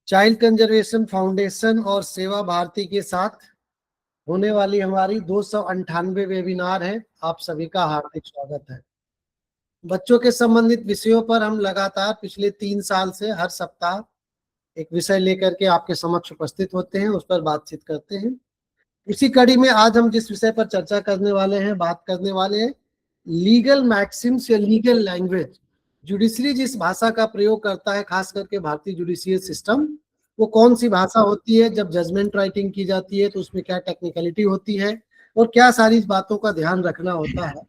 Child Conservation foundation और सेवा भारती के साथ होने वाली हमारी 298 वेबिनार है। आप सभी का हार्दिक स्वागत है। बच्चों के संबंधित विषयों पर हम लगातार पिछले 3 साल से हर सप्ताह एक विषय लेकर के आपके समक्ष उपस्थित होते हैं, उस पर बातचीत करते हैं। इसी कड़ी में आज हम जिस विषय पर चर्चा करने वाले हैं, बात करने वाले हैं, लीगल मैक्सिम्स या लीगल लैंग्वेज। जुडिशरी जिस भाषा का प्रयोग करता है, खास करके भारतीय जुडिशियल सिस्टम, वो कौन सी भाषा होती है। जब जजमेंट राइटिंग की जाती है तो उसमें क्या टेक्निकलिटी होती है और क्या सारी बातों का ध्यान रखना होता है।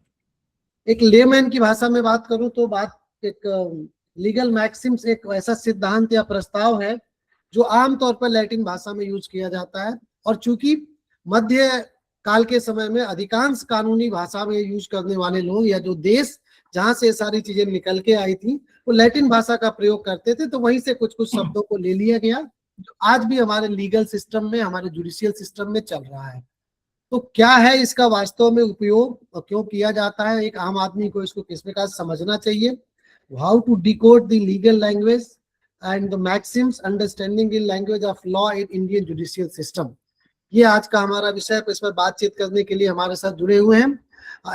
एक लेमैन की भाषा में बात करूं तो बात एक लीगल मैक्सिम्स एक ऐसा सिद्धांत या प्रस्ताव है जो आमतौर पर लैटिन भाषा में यूज किया जाता है, और चूंकि मध्य काल के समय में अधिकांश कानूनी भाषा में यूज करने वाले लोग या जो देश जहां से सारी चीजें निकल के आई थी वो लैटिन भाषा का प्रयोग करते थे, तो वहीं से कुछ कुछ शब्दों को ले लिया गया जो आज भी हमारे लीगल सिस्टम में, हमारे जुडिशियल सिस्टम में चल रहा है। तो क्या है इसका वास्तव में उपयोग और क्यों किया जाता है, एक आम आदमी को इसको किस प्रकार समझना चाहिए, how to decode the legal language and the maxims understanding in language of law in Indian judicial system, ये आज का हमारा विषय है। इस पर बातचीत करने के लिए हमारे साथ जुड़े हुए हैं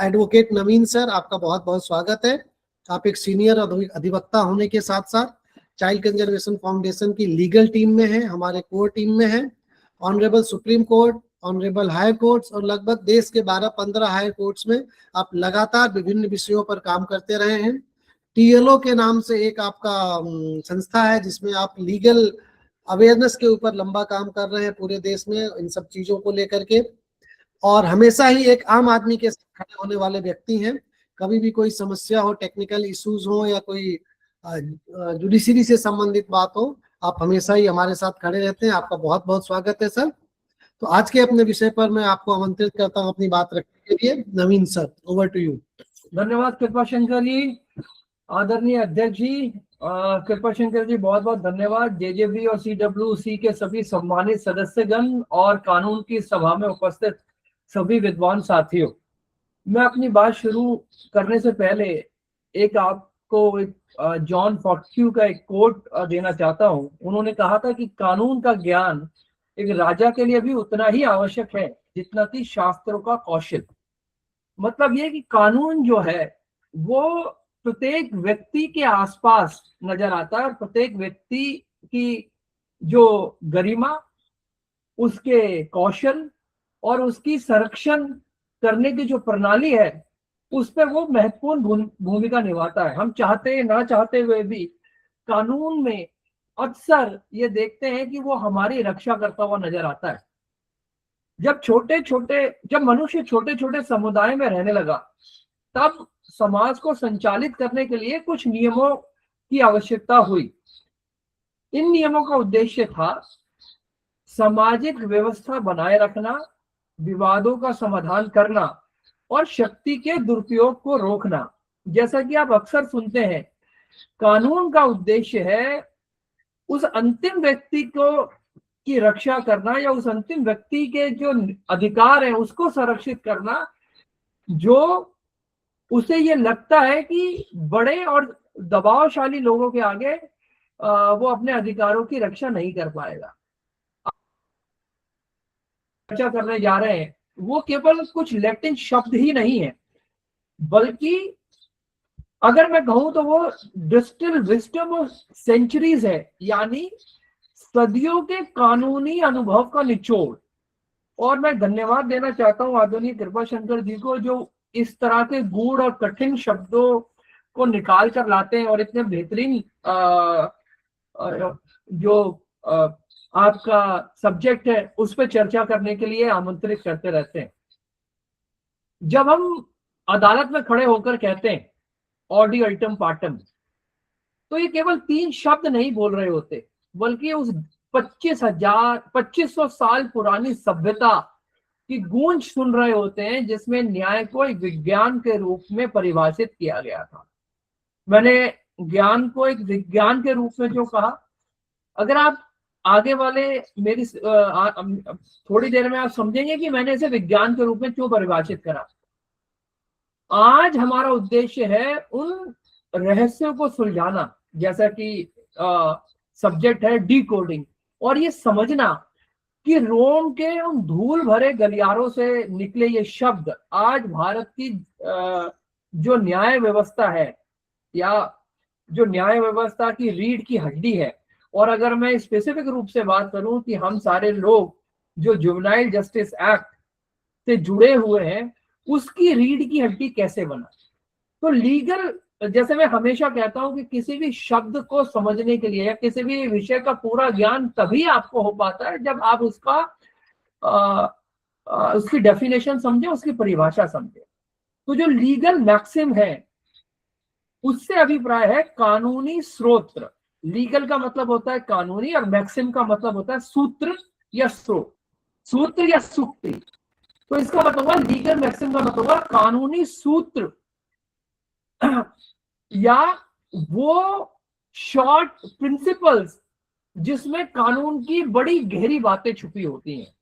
एडवोकेट नवीन सर, आपका बहुत बहुत स्वागत है। आप एक सीनियर अधिवक्ता होने के साथ साथ चाइल्ड कंजर्वेशन फाउंडेशन की लीगल टीम में है, हमारे कोर टीम में है। Honourable Supreme Court, honourable higher courts और लगभग देश के 12-15 हायर कोर्ट्स में आप लगातार विभिन्न विषयों पर काम करते रहे हैं। टीएलओ के नाम से एक आपका संस्था है जिसमें आप लीगल अवेयरनेस के ऊपर लंबा काम कर रहे हैं पूरे देश में इन सब चीजों को लेकर के, और हमेशा ही एक आम आदमी के साथ खड़े होने वाले व्यक्ति हैं। कभी भी कोई समस्या हो, टेक्निकल इश्यूज हो या कोई जुडिशरी से संबंधित बात हो, आप हमेशा ही हमारे साथ खड़े रहते हैं। आपका बहुत बहुत स्वागत है सर। तो आज के अपने विषय पर मैं आपको आमंत्रित करता हूं अपनी बात रखने के लिए। नवीन सर, ओवर टू यू। धन्यवाद कृपाशंकर जी, आदरणीय अध्यक्ष जी, कृपाशंकर जी बहुत बहुत धन्यवाद। जेजेबी और सीडब्ल्यूसी के सभी सम्मानित सदस्यगण और कानून की सभा में उपस्थित सभी विद्वान साथियों, मैं अपनी बात शुरू करने से पहले एक आपको एक जॉन फॉक्यू का एक कोट देना चाहता हूं। उन्होंने कहा था कि कानून का ज्ञान एक राजा के लिए भी उतना ही आवश्यक है जितना कि शास्त्रों का कौशल। मतलब ये कि कानून जो है वो प्रत्येक व्यक्ति के आसपास नजर आता है और प्रत्येक व्यक्ति की जो गरिमा, उसके कौशल और उसकी संरक्षण करने की जो प्रणाली है उस पर वो महत्वपूर्ण भूमिका निभाता है। हम चाहते ना चाहते हुए भी कानून में अक्सर ये देखते हैं कि वो हमारी रक्षा करता हुआ नजर आता है। जब मनुष्य छोटे छोटे समुदाय में रहने लगा तब समाज को संचालित करने के लिए कुछ नियमों की आवश्यकता हुई। इन नियमों का उद्देश्य था सामाजिक व्यवस्था बनाए रखना, विवादों का समाधान करना और शक्ति के दुरुपयोग को रोकना। जैसा कि आप अक्सर सुनते हैं, कानून का उद्देश्य है उस अंतिम व्यक्ति को की रक्षा करना या उस अंतिम व्यक्ति के जो अधिकार है उसको संरक्षित करना जो उसे ये लगता है कि बड़े और दबावशाली लोगों के आगे वो अपने अधिकारों की रक्षा नहीं कर पाएगा। चर्चा करने जा रहे हैं वो केवल कुछ लैटिन शब्द ही नहीं है, बल्कि अगर मैं कहूं तो वो डिस्टिल विजडम ऑफ सेंचुरीज है, यानी सदियों के कानूनी अनुभव का निचोड़। और मैं धन्यवाद देना चाहता हूं आदरणीय कृपाशंकर जी को जो इस तरह के गूढ़ और कठिन शब्दों को निकाल कर लाते हैं और इतने बेहतरीन जो आपका सब्जेक्ट है उस पर चर्चा करने के लिए आमंत्रित करते रहते हैं। जब हम अदालत में खड़े होकर कहते हैं ऑडी अल्टम पार्टम, तो ये केवल 3 शब्द नहीं बोल रहे होते, बल्कि उस 2500 साल पुरानी सभ्यता की गूंज सुन रहे होते हैं जिसमें न्याय को एक विज्ञान के रूप में परिभाषित किया गया था। मैंने ज्ञान को एक विज्ञान के रूप में जो कहा, अगर आप आगे वाले मेरी थोड़ी देर में आप समझेंगे कि मैंने इसे विज्ञान के रूप में क्यों परिभाषित करा। आज हमारा उद्देश्य है उन रहस्यों को सुलझाना, जैसा कि सब्जेक्ट है डिकोडिंग, और ये समझना कि रोम के उन धूल भरे गलियारों से निकले ये शब्द आज भारत की जो न्याय व्यवस्था है, या जो न्याय व्यवस्था की रीढ़ की हड्डी है, और अगर मैं स्पेसिफिक रूप से बात करूं कि हम सारे लोग जो जुवेनाइल जस्टिस एक्ट से जुड़े हुए हैं, उसकी रीढ़ की हड्डी कैसे बना। तो लीगल, जैसे मैं हमेशा कहता हूं कि किसी भी शब्द को समझने के लिए या किसी भी विषय का पूरा ज्ञान तभी आपको हो पाता है जब आप उसकी डेफिनेशन समझे, उसकी परिभाषा समझे। तो जो लीगल मैक्सिम है उससे अभिप्राय है कानूनी स्रोत। लीगल का मतलब होता है कानूनी, और मैक्सिम का मतलब होता है सूत्र या स्रोत, सूत्र या सूक्ति। तो इसका मतलब हुआ लीगल मैक्सिम का मतलब हुआ कानूनी सूत्र या वो शॉर्ट प्रिंसिपल्स जिसमें कानून की बड़ी गहरी बातें छुपी होती हैं।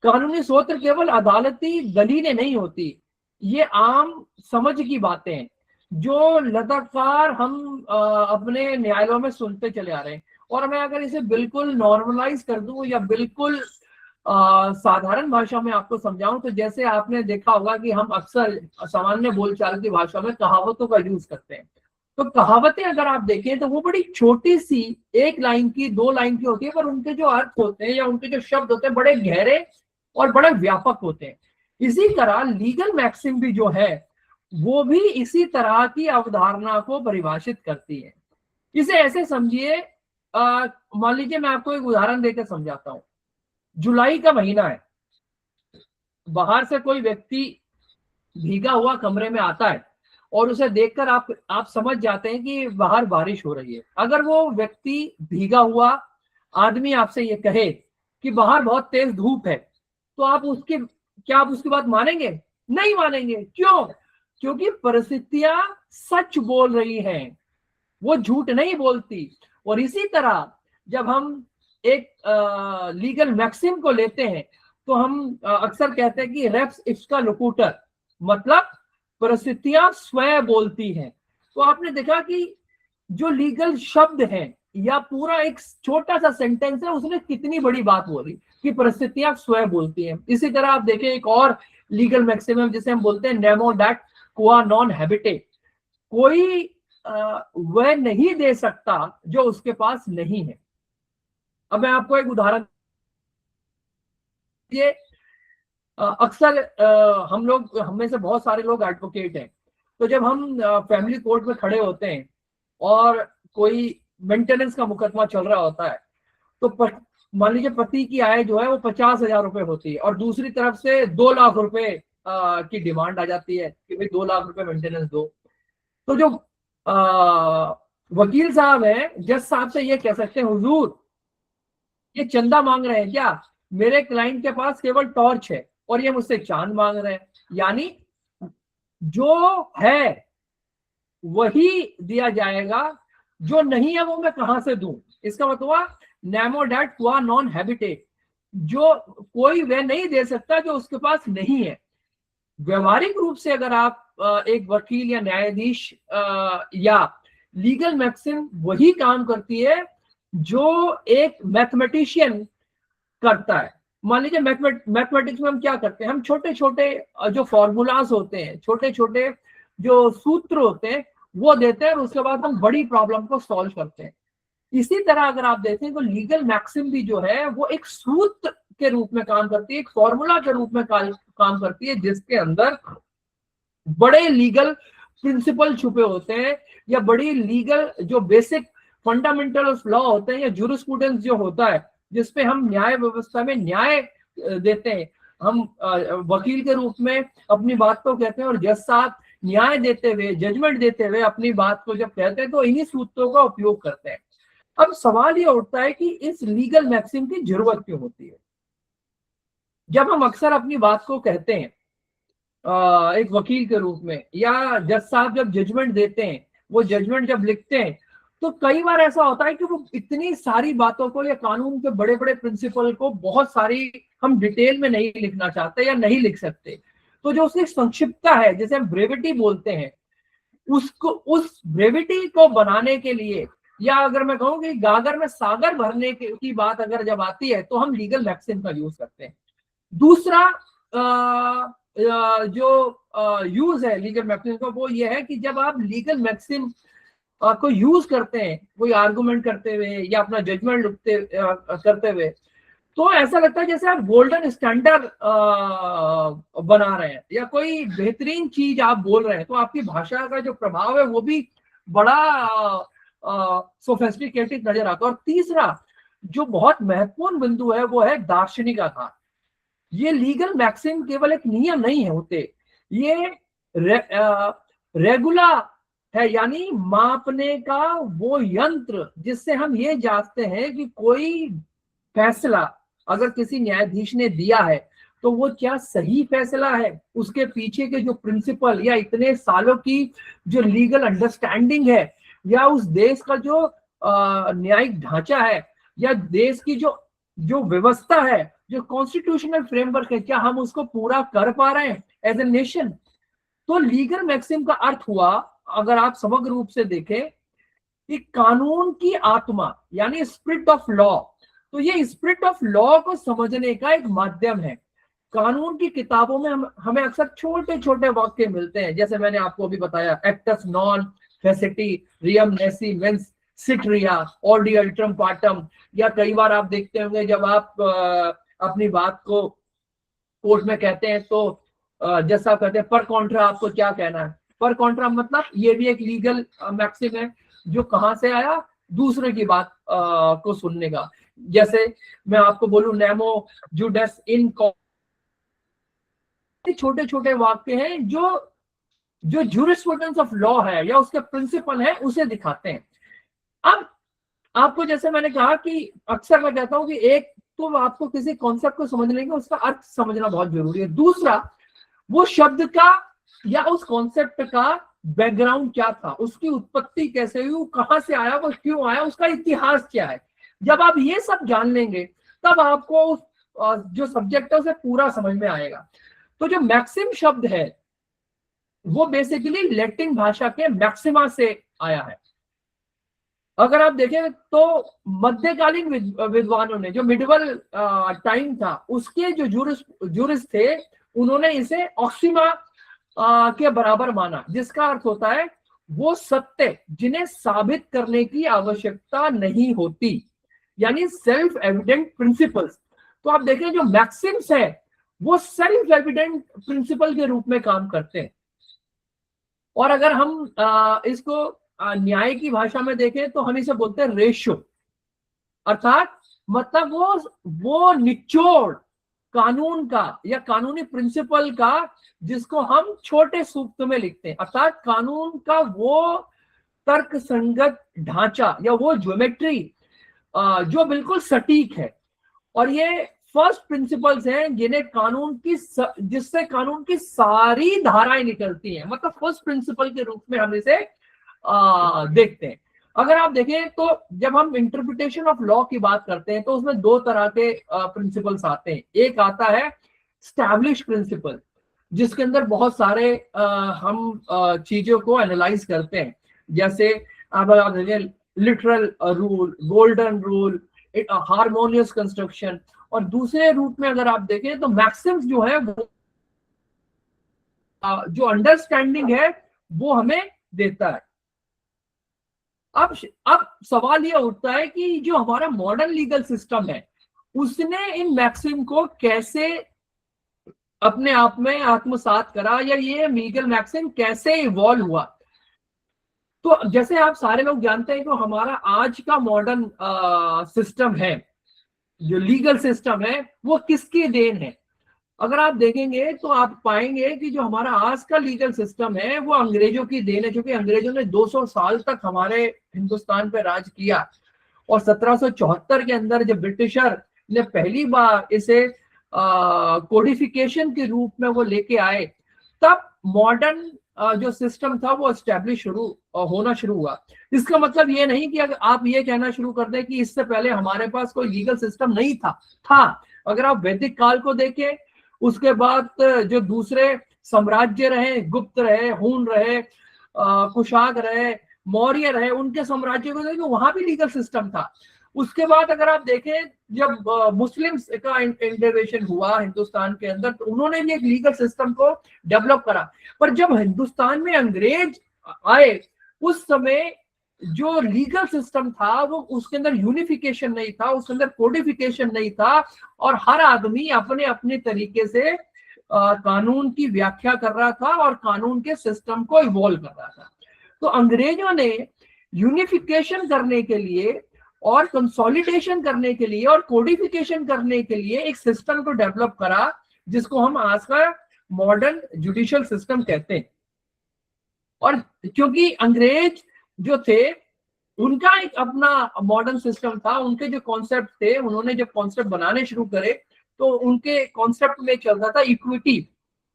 कानूनी सूत्र केवल अदालती दलीलें नहीं होती, ये आम समझ की बातें हैं जो लगातार हम अपने न्यायालयों में सुनते चले आ रहे हैं। और मैं अगर इसे बिल्कुल नॉर्मलाइज कर दूं या बिल्कुल साधारण भाषा में आपको समझाऊं, तो जैसे आपने देखा होगा कि हम अक्सर सामान्य बोलचाल की भाषा में कहावतों का यूज करते हैं। तो कहावतें अगर आप देखें तो वो बड़ी छोटी सी, एक लाइन की, दो लाइन की होती है, पर उनके जो अर्थ होते हैं या उनके जो शब्द होते हैं बड़े गहरे और बड़े व्यापक होते हैं। इसी तरह लीगल मैक्सिम भी जो है वो भी इसी तरह की अवधारणा को परिभाषित करती है। इसे ऐसे समझिए, मान लीजिए मैं आपको एक उदाहरण देकर समझाता हूं। जुलाई का महीना है, बाहर से कोई व्यक्ति भीगा हुआ कमरे में आता है और उसे देखकर आप समझ जाते हैं कि बाहर बारिश हो रही है। अगर वो व्यक्ति भीगा हुआ आदमी आपसे ये कहे कि बाहर बहुत तेज धूप है, तो आप उसकी बात मानेंगे? नहीं मानेंगे। क्यों? क्योंकि परिस्थितियां सच बोल रही हैं, वो झूठ नहीं बोलती। और इसी तरह जब हम एक लीगल मैक्सिम को लेते हैं तो हम अक्सर कहते हैं कि रेप्स इप्सिका लोक्यूटर, मतलब परिस्थितियां स्वयं बोलती हैं। तो आपने देखा कि जो लीगल शब्द है या पूरा एक छोटा सा सेंटेंस है, उसने कितनी बड़ी बात बोली कि परिस्थितियां स्वयं बोलती हैं। इसी तरह आप देखें एक और लीगल मैक्सिमम जिसे हम बोलते हैं नेमो डैट क्वा नॉन हैबिटे, कोई वह नहीं दे सकता जो उसके पास नहीं है। अब मैं आपको एक उदाहरण, ये अक्सर हम में से बहुत सारे लोग एडवोकेट हैं। तो जब हम फैमिली कोर्ट में खड़े होते हैं और कोई मेंटेनेंस का मुकदमा चल रहा होता है, तो मान लीजिए पति की आय जो है वो 50,000 रुपए होती है और दूसरी तरफ से 2 लाख रुपए की डिमांड आ जाती है कि भाई 2 लाख रुपए मेंटेनेंस दो। तो जो वकील साहब हैं, जज साहब से ये कह सकते हैं, हुजूर ये चंदा मांग रहे हैं क्या? मेरे क्लाइंट के पास केवल टॉर्च है और ये मुझसे चांद मांग रहे हैं। यानी जो है वही दिया जाएगा, जो नहीं है वो मैं कहां से दूं। इसका मतलब हुआ नेमो डैट क्वा नॉन हैबिटेट, जो कोई वह नहीं दे सकता जो उसके पास नहीं है। व्यवहारिक रूप से अगर आप एक वकील या न्यायाधीश या लीगल मैक्सिम वही काम करती है जो एक मैथमेटिशियन करता है। मान लीजिए मैथमेटिक्स में हम क्या करते हैं, हम छोटे छोटे जो फॉर्मूलाज होते हैं, छोटे छोटे जो सूत्र होते हैं वो देते हैं और उसके बाद हम बड़ी प्रॉब्लम को सॉल्व करते हैं। इसी तरह अगर आप देखें तो लीगल मैक्सिम भी जो है वो एक सूत्र के रूप में काम करती है, एक फॉर्मूला के रूप में काम करती है, जिसके अंदर बड़े लीगल प्रिंसिपल छुपे होते हैं या बड़ी लीगल जो बेसिक फंडामेंटल ऑफ लॉ होते हैं या जूरिस्प्रूडेंस जो होता है, जिसपे हम न्याय व्यवस्था में न्याय देते हैं। हम वकील के रूप में अपनी बात को कहते हैं और जज साहब न्याय देते हुए, जजमेंट देते हुए अपनी बात को जब कहते हैं तो इन्हीं सूत्रों का उपयोग करते हैं। अब सवाल ये उठता है कि इस लीगल मैक्सिम की जरूरत क्यों होती है? जब हम अक्सर अपनी बात को कहते हैं एक वकील के रूप में, या जज साहब जब जजमेंट देते हैं, वो जजमेंट जब लिखते हैं, तो कई बार ऐसा होता है कि वो इतनी सारी बातों को या कानून के बड़े बड़े प्रिंसिपल को बहुत सारी हम डिटेल में नहीं लिखना चाहते या नहीं लिख सकते। तो जो उसकी संक्षिप्तता है, जैसे हम ब्रेविटी बोलते हैं, उसको, उस ब्रेविटी को बनाने के लिए, या अगर मैं कहूँ कि गागर में सागर भरने की बात अगर जब आती है तो हम लीगल मैक्सिम का यूज करते हैं। दूसरा जो यूज है लीगल मैक्सिम का, वो ये है कि जब आप लीगल मैक्सिम को यूज करते हैं कोई आर्गुमेंट करते हुए या अपना जजमेंट करते हुए, तो ऐसा लगता है जैसे आप गोल्डन स्टैंडर्ड बना रहे हैं या कोई बेहतरीन चीज आप बोल रहे हैं, तो आपकी भाषा का जो प्रभाव है वो भी बड़ा सोफिस्टिकेटेड नजर आता है। और तीसरा जो बहुत महत्वपूर्ण बिंदु है वो है दार्शनिक आधार। ये लीगल मैक्सिम केवल एक नियम नहीं होते, ये रेगुला है, यानी मापने का वो यंत्र जिससे हम ये जांचते हैं कि कोई फैसला अगर किसी न्यायाधीश ने दिया है तो वो क्या सही फैसला है, उसके पीछे के जो प्रिंसिपल या इतने सालों की जो लीगल अंडरस्टैंडिंग है, या उस देश का जो न्यायिक ढांचा है, या देश की जो व्यवस्था है, जो कॉन्स्टिट्यूशनल फ्रेमवर्क है, क्या हम उसको पूरा कर पा रहे हैं एज ए नेशन। तो लीगल मैक्सिम का अर्थ हुआ, अगर आप समग्र रूप से देखें, कि कानून की आत्मा यानी स्पिरिट ऑफ लॉ। तो ये स्पिरिट ऑफ लॉ को समझने का एक माध्यम है। कानून की किताबों में हमें अक्सर छोटे छोटे वाक्य मिलते हैं, जैसे मैंने आपको अभी बताया, एक्टस नॉन फेसिटी रियम नेसी मेंस सिट रिया ऑर्डी अल्ट्रम पार्टम, या कई बार आप देखते होंगे जब आप अपनी बात को कोर्ट में कहते हैं तो जैसा आप कहते हैं पर कॉन्ट्रा आपको क्या कहना है। पर कॉन्ट्रा मतलब ये भी एक लीगल मैक्सिम है जो कहां से आया, दूसरे की बात को सुनने का। जैसे मैं आपको बोलूं नेमो जुडस इन, छोटे छोटे वाक्य हैं जो ज्यूरिस्प्रूडेंस ऑफ लॉ है या उसके प्रिंसिपल है उसे दिखाते हैं। अब आपको जैसे मैंने कहा कि अक्सर मैं कहता हूं कि एक तो आपको किसी कॉन्सेप्ट को समझने का उसका अर्थ समझना बहुत जरूरी है, दूसरा वो शब्द का या उस कॉन्सेप्ट का बैकग्राउंड क्या था, उसकी उत्पत्ति कैसे हुई, कहां से आया, वो क्यों आया, उसका इतिहास क्या है। जब आप ये सब जान लेंगे तब आपको जो सब्जेक्ट है उसे पूरा समझ में आएगा। तो जो मैक्सिम शब्द है वो बेसिकली लैटिन भाषा के मैक्सिमा से आया है। अगर आप देखें तो मध्यकालीन विद्वानों ने, जो मिडिवल टाइम था, उसके जो जूरिस्ट थे, उन्होंने इसे ऑक्सिमा के बराबर माना, जिसका अर्थ होता है वो सत्य जिन्हें साबित करने की आवश्यकता नहीं होती, यानी सेल्फ एविडेंट प्रिंसिपल्स। तो आप देखें जो मैक्सिम्स है वो सेल्फ एविडेंट प्रिंसिपल के रूप में काम करते हैं। और अगर हम इसको न्याय की भाषा में देखें तो हम इसे बोलते हैं रेशो, अर्थात मतलब वो निचोड़ कानून का या कानूनी प्रिंसिपल का जिसको हम छोटे सूक्त में लिखते हैं, अर्थात कानून का वो तर्क संगत ढांचा या वो ज्योमेट्री जो बिल्कुल सटीक है। और ये फर्स्ट प्रिंसिपल्स हैं जिससे कानून की सारी धाराएं निकलती हैं, मतलब फर्स्ट प्रिंसिपल के रूप में हम इसे देखते हैं। अगर आप देखें तो जब हम इंटरप्रिटेशन ऑफ लॉ की बात करते हैं तो उसमें दो तरह के प्रिंसिपल्स आते हैं। एक आता है स्टैब्लिश प्रिंसिपल, जिसके अंदर बहुत सारे हम चीजों को एनालाइज करते हैं, जैसे आप देखें literal rule, golden rule, harmonious construction. और दूसरे रूप में अगर आप देखें तो मैक्सिम्स जो है वो जो अंडरस्टैंडिंग है वो हमें देता है। अब सवाल यह उठता है कि जो हमारा मॉडर्न लीगल सिस्टम है उसने इन मैक्सिम को कैसे अपने आप में आत्मसात करा, या ये लीगल मैक्सिम कैसे इवॉल्व हुआ। तो जैसे आप सारे लोग जानते हैं कि हमारा आज का मॉडर्न सिस्टम है, जो लीगल सिस्टम है, वो किसकी देन है। अगर आप देखेंगे तो आप पाएंगे कि जो हमारा आज का लीगल सिस्टम है वो अंग्रेजों की देन है, क्योंकि अंग्रेजों ने 200 साल तक हमारे हिंदुस्तान पे राज किया। और 1774 के अंदर जब ब्रिटिशर ने पहली बार इसे कोडिफिकेशन के रूप में वो लेके आए, तब मॉडर्न जो सिस्टम था वो एस्टेब्लिश होना शुरू हुआ। इसका मतलब ये नहीं कि अगर आप ये कहना शुरू कर दें कि इससे पहले हमारे पास कोई लीगल सिस्टम नहीं था। अगर आप वैदिक काल को देखें, उसके बाद जो दूसरे साम्राज्य रहे, गुप्त रहे, हून रहे, कुशाक रहे, मौर्य रहे, उनके साम्राज्य को देखिए वहां भी लीगल सिस्टम था। उसके बाद अगर आप देखें जब मुस्लिम्स का इंटरवेंशन हुआ हिंदुस्तान के अंदर, तो उन्होंने भी एक लीगल सिस्टम को डेवलप करा। पर जब हिंदुस्तान में अंग्रेज आए उस समय जो लीगल सिस्टम था वो उसके अंदर यूनिफिकेशन नहीं था, उसके अंदर कोडिफिकेशन नहीं था, और हर आदमी अपने अपने तरीके से कानून की व्याख्या कर रहा था और कानून के सिस्टम को इवॉल्व कर रहा था। तो अंग्रेजों ने यूनिफिकेशन करने के लिए और कंसोलिडेशन करने के लिए और कोडिफिकेशन करने के लिए एक सिस्टम को डेवलप करा जिसको हम आज का मॉडर्न जुडिशियल सिस्टम कहते हैं। और क्योंकि अंग्रेज जो थे उनका एक अपना मॉडर्न सिस्टम था, उनके जो कॉन्सेप्ट थे, उन्होंने जब कॉन्सेप्ट बनाने शुरू करे तो उनके कॉन्सेप्ट में चल रहा था इक्विटी।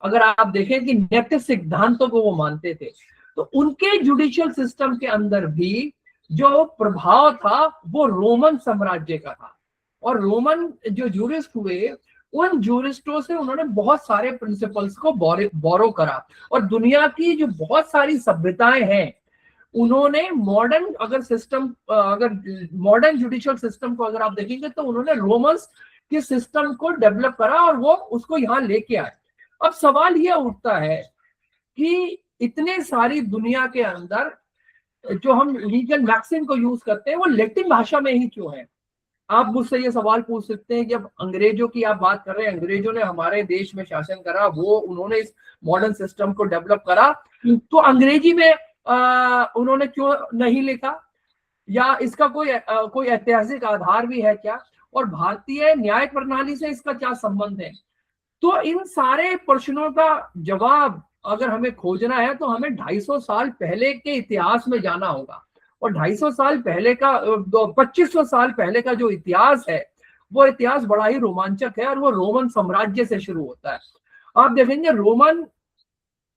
अगर आप देखें कि नैतिक सिद्धांतों को वो मानते थे, तो उनके जुडिशियल सिस्टम के अंदर भी जो प्रभाव था वो रोमन साम्राज्य का था। और रोमन जो जूरिस्ट हुए उन जूरिस्टों से उन्होंने बहुत सारे प्रिंसिपल्स को बोरो करा। और दुनिया की जो बहुत सारी सभ्यताएं हैं उन्होंने मॉडर्न अगर सिस्टम, अगर मॉडर्न जुडिशियल सिस्टम को अगर आप देखेंगे तो उन्होंने रोमन्स के सिस्टम को डेवलप करा और वो उसको यहाँ लेके आए। अब सवाल यह उठता है कि इतने सारी दुनिया के अंदर जो हम लीगल मैक्सिम को यूज करते हैं वो लैटिन भाषा में ही क्यों है? आप मुझसे ये सवाल पूछ सकते हैं कि जब अंग्रेजों की आप बात कर रहे हैं, अंग्रेजों ने हमारे देश में शासन करा, वो उन्होंने इस मॉडर्न सिस्टम को डेवलप करा, तो अंग्रेजी में उन्होंने क्यों नहीं लिखा? या इसका कोई ऐतिहासिक आधार भी है क्या? और भारतीय न्याय प्रणाली से इसका क्या संबंध है? तो इन सारे प्रश्नों का जवाब अगर हमें खोजना है तो हमें 250 साल पहले के इतिहास में जाना होगा। और 250 साल पहले का 2500 साल पहले का जो इतिहास है वो इतिहास बड़ा ही रोमांचक है, और वो रोमन साम्राज्य से शुरू होता है। आप देखेंगे रोमन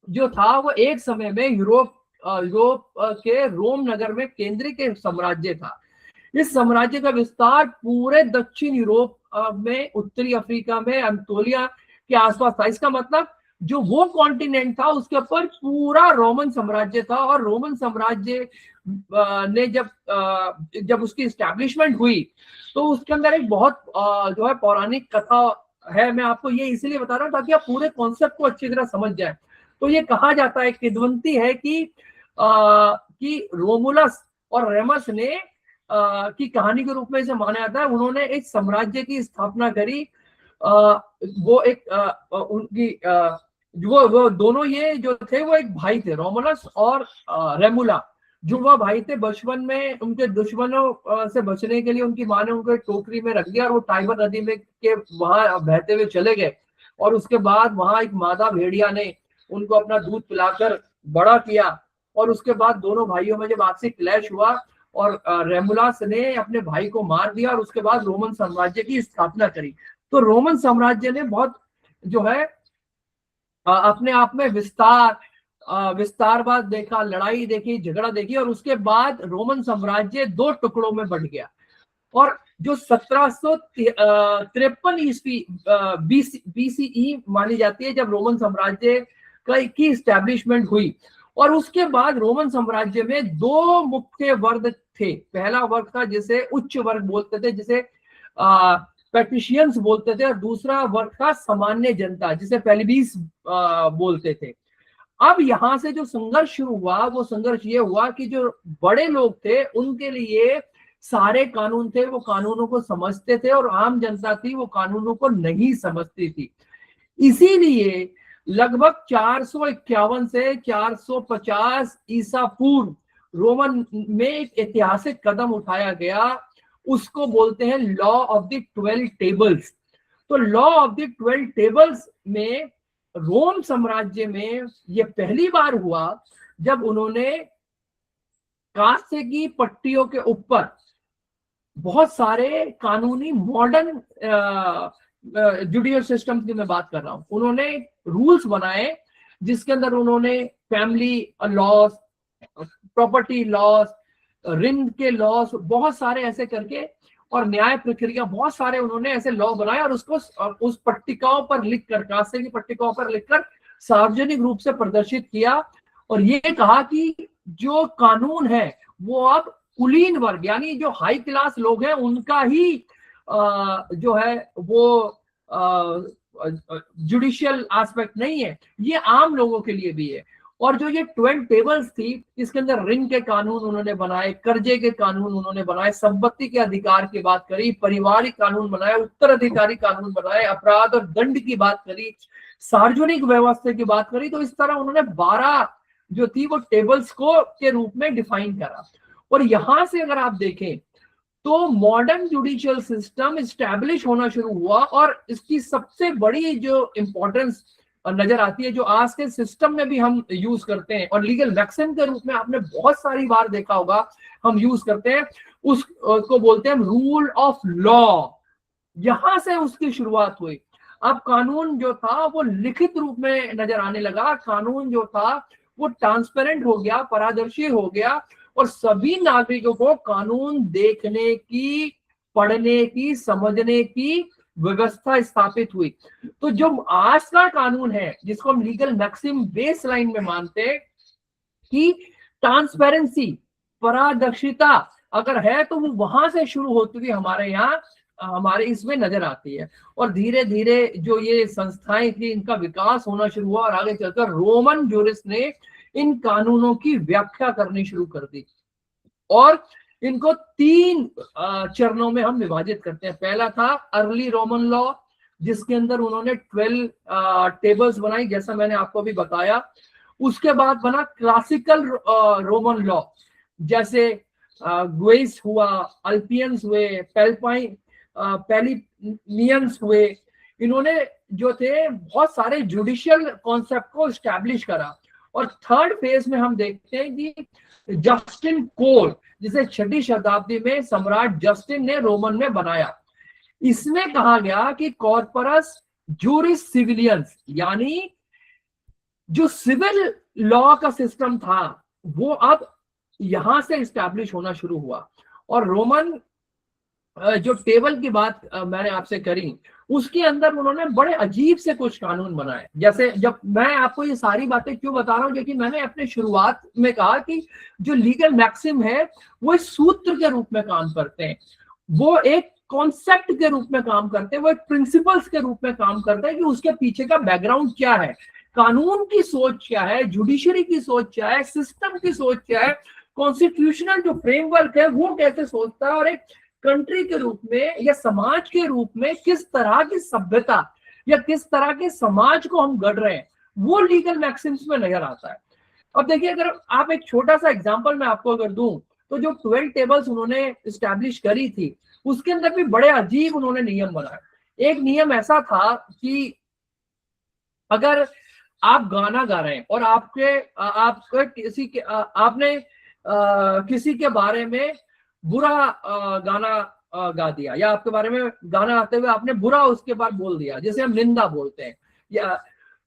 जो था वो एक समय में यूरोप के रोम नगर में केंद्रीय साम्राज्य था। इस साम्राज्य का विस्तार पूरे दक्षिण यूरोप में, उत्तरी अफ्रीका में, अंतोलिया के आसपास था। इसका मतलब जो वो कॉन्टिनेंट था उसके ऊपर पूरा रोमन साम्राज्य था। और रोमन साम्राज्य ने जब उसकी एस्टैब्लिशमेंट हुई तो उसके अंदर एक बहुत जो है पौराणिक कथा है। मैं आपको ये इसलिए बता रहा हूँ ताकि आप पूरे कॉन्सेप्ट को अच्छी तरह समझ जाए। तो ये कहा जाता है, किंवदंती है कि रोमुलस और रेमस ने की कहानी के रूप में इसे माना जाता है, उन्होंने एक साम्राज्य की स्थापना करी। वो एक उनकी वो दोनों ये जो थे वो एक भाई थे, रोमुलस और रेमुला, जुड़वा भाई थे। बचपन में उनके दुश्मनों से बचने के लिए उनकी माँ ने उनको एक टोकरी में रख दिया और वो टाइबर नदी में के वहां बहते हुए चले गए। और उसके बाद वहां एक मादा भेड़िया ने उनको अपना दूध पिलाकर बड़ा किया। और उसके बाद दोनों भाइयों में जब आपसी क्लैश हुआ और रेमुलास ने अपने भाई को मार दिया और उसके बाद रोमन साम्राज्य की स्थापना करी। तो रोमन साम्राज्य ने बहुत जो है अपने आप में विस्तारवाद देखा, लड़ाई देखी, झगड़ा देखी, और उसके बाद रोमन साम्राज्य 2 टुकड़ों में बंट गया। और जो 1753 ईस्वी BCE मानी जाती है जब रोमन साम्राज्य की स्टैब्लिशमेंट हुई। और उसके बाद रोमन साम्राज्य में 2 मुख्य वर्ग थे। पहला वर्ग था जिसे उच्च वर्ग बोलते थे, जिसे पैट्रिशियंस बोलते थे, और दूसरा वर्ग था सामान्य जनता, जिसे प्लेबीज बोलते थे। अब यहाँ से जो संघर्ष शुरू हुआ वो संघर्ष ये हुआ कि जो बड़े लोग थे उनके लिए सारे कानून थे, वो कानूनों को समझते थे, और आम जनता थी वो कानूनों को नहीं समझती थी। इसीलिए लगभग 451 से 450 ईसा पूर्व रोमन में एक ऐतिहासिक कदम उठाया गया, उसको बोलते हैं लॉ ऑफ द 12 टेबल्स। तो लॉ ऑफ द 12 टेबल्स में रोम साम्राज्य में यह पहली बार हुआ जब उन्होंने कांसे की पट्टियों के ऊपर बहुत सारे कानूनी मॉडर्न जुडिशियल सिस्टम की मैं बात कर रहा हूं, उन्होंने रूल्स बनाए जिसके अंदर उन्होंने फैमिली लॉस, प्रॉपर्टी लॉस, ऋण के लॉस, बहुत सारे ऐसे करके, और न्याय प्रक्रिया, बहुत सारे उन्होंने ऐसे लॉ बनाए और उसको उस पट्टिकाओं पर लिखकर, कांसे की पट्टिकाओं पर लिखकर सार्वजनिक रूप से प्रदर्शित किया और ये कहा कि जो कानून है वो अब कुलीन वर्ग यानी जो हाई क्लास लोग हैं उनका ही जो है वो जुडिशियल एस्पेक्ट नहीं है, ये आम लोगों के लिए भी है। और जो ये 12 टेबल्स थी, इसके अंदर ऋण के कानून उन्होंने बनाए, कर्जे के कानून उन्होंने बनाए, संपत्ति के अधिकार की बात करी, पारिवारिक कानून बनाए, उत्तराधिकारी कानून बनाए, अपराध और दंड की बात करी, सार्वजनिक व्यवस्था की बात करी। तो इस तरह उन्होंने 12 जो थी वो टेबल्स को के रूप में डिफाइन करा। और यहां से अगर आप देखें तो मॉडर्न जुडिशियल सिस्टम इस्टेब्लिश होना शुरू हुआ और इसकी सबसे बड़ी जो इंपॉर्टेंस नजर आती है, जो आज के सिस्टम में भी हम यूज करते हैं और लीगल मैक्सिम के रूप में आपने बहुत सारी बार देखा होगा हम यूज करते हैं, उसको बोलते हैं रूल ऑफ लॉ। यहां से उसकी शुरुआत हुई। अब कानून जो था वो लिखित रूप में नजर आने लगा, कानून जो था वो ट्रांसपेरेंट हो गया, पारदर्शी हो गया और सभी नागरिकों को कानून देखने की, पढ़ने की, समझने की व्यवस्था स्थापित हुई। तो जो आज का कानून है जिसको हम लीगल मैक्सिम बेस लाइन में मानते हैं कि ट्रांसपेरेंसी, पारदर्शिता अगर है तो वो वहां से शुरू होती हुई हमारे यहाँ हमारे इसमें नजर आती है। और धीरे धीरे जो ये संस्थाएं थी इनका विकास होना शुरू हुआ और आगे चलकर रोमन जूरिस्ट ने इन कानूनों की व्याख्या करनी शुरू कर दी और इनको 3 चरणों में हम विभाजित करते हैं। पहला था अर्ली रोमन लॉ, जिसके अंदर उन्होंने 12 टेबल्स बनाई, जैसा मैंने आपको अभी बताया। उसके बाद बना क्लासिकल रोमन लॉ, जैसे ग्वेस हुआ, अल्पियंस हुए, पैलिनियंस हुए। इन्होंने जो थे बहुत सारे जुडिशियल कॉन्सेप्ट को स्टैब्लिश करा। और थर्ड फेज में हम देखते हैं कि जस्टिन कोड, जिसे 6वीं शताब्दी में सम्राट जस्टिन ने रोमन में बनाया। इसमें कहा गया कि कॉर्पस जूरिस सिविलियंस यानी जो सिविल लॉ का सिस्टम था वो अब यहां से स्टैब्लिश होना शुरू हुआ। और रोमन जो टेबल की बात मैंने आपसे करी उसके अंदर उन्होंने बड़े अजीब से कुछ कानून बनाए। जैसे जब मैं आपको ये सारी बातें क्यों बता रहा हूं, क्योंकि मैंने अपने शुरुआत में कहा कि जो लीगल मैक्सिम है वो एक सूत्र के रूप में काम करते हैं, वो एक कॉन्सेप्ट के रूप में काम करते हैं, वो एक प्रिंसिपल्स के रूप में काम करते हैं कि उसके पीछे का बैकग्राउंड क्या है, कानून की सोच क्या है, जुडिशरी की सोच क्या है, सिस्टम की सोच क्या है, कॉन्स्टिट्यूशनल जो फ्रेमवर्क है वो कैसे सोचता है और एक कंट्री के रूप में या समाज के रूप में किस तरह की सभ्यता या किस तरह के समाज को हम गढ़ रहे हैं, वो लीगल मैक्सिम्स में नजर आता है। अब देखिए, अगर आप एक छोटा सा एग्जांपल मैं आपको अगर दूं तो जो 12 टेबल्स उन्होंने स्टैब्लिश करी थी उसके अंदर भी बड़े अजीब उन्होंने नियम बनाए। एक नियम ऐसा था कि अगर आप गाना गा रहे हैं और आपके आपने किसी के बारे में बुरा गाना गा दिया या आपके बारे में गाना गाते हुए आपने बुरा उसके बाद बोल दिया, जैसे हम निंदा बोलते हैं, या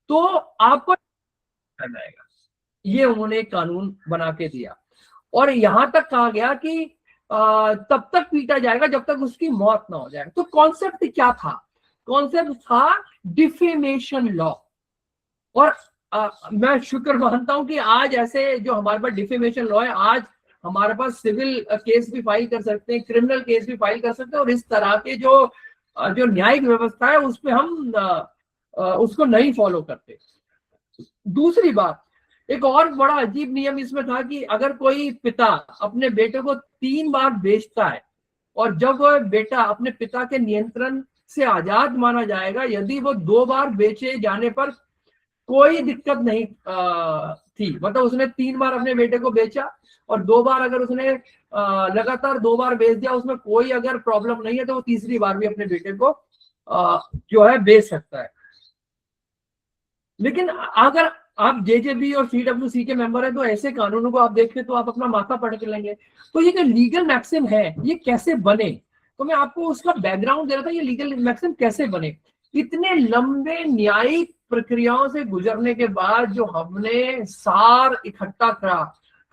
तो आपको जाएगा। ये उन्होंने एक कानून बना के दिया और यहां तक कहा गया कि तब तक पीटा जाएगा जब तक उसकी मौत ना हो जाए। तो कॉन्सेप्ट क्या था? कॉन्सेप्ट था डिफेमेशन लॉ। और मैं शुक्र मानता हूं कि आज ऐसे जो हमारे पास डिफेमेशन लॉ है, आज हमारे पास सिविल केस भी फाइल कर सकते हैं, क्रिमिनल केस भी फाइल कर सकते हैं और इस तरह के जो न्यायिक व्यवस्था है उस पर हम उसको नहीं फॉलो करते। दूसरी बात, एक और बड़ा अजीब नियम इसमें था कि अगर कोई पिता अपने बेटे को 3 बार बेचता है और जब वह बेटा अपने पिता के नियंत्रण से आजाद माना जाएगा, यदि वो 2 बार बेचे जाने पर कोई दिक्कत नहीं थी, मतलब उसने 3 बार अपने बेटे को बेचा और 2 बार अगर उसने लगातार 2 बार बेच दिया, उसमें कोई अगर प्रॉब्लम नहीं है तो वो तीसरी बार भी अपने बेटे को जो है बेच सकता है। लेकिन अगर आप जेजेबी और सीडब्ल्यूसी के मेंबर हैं तो ऐसे कानूनों को आप देखें तो आप अपना माथा पटक लेंगे। तो ये जो लीगल मैक्सिम है ये कैसे बने, तो मैं आपको उसका बैकग्राउंड दे रहा था, ये लीगल मैक्सिम कैसे बने। इतने लंबे न्यायिक प्रक्रियाओं से गुजरने के बाद जो हमने सार इकट्ठा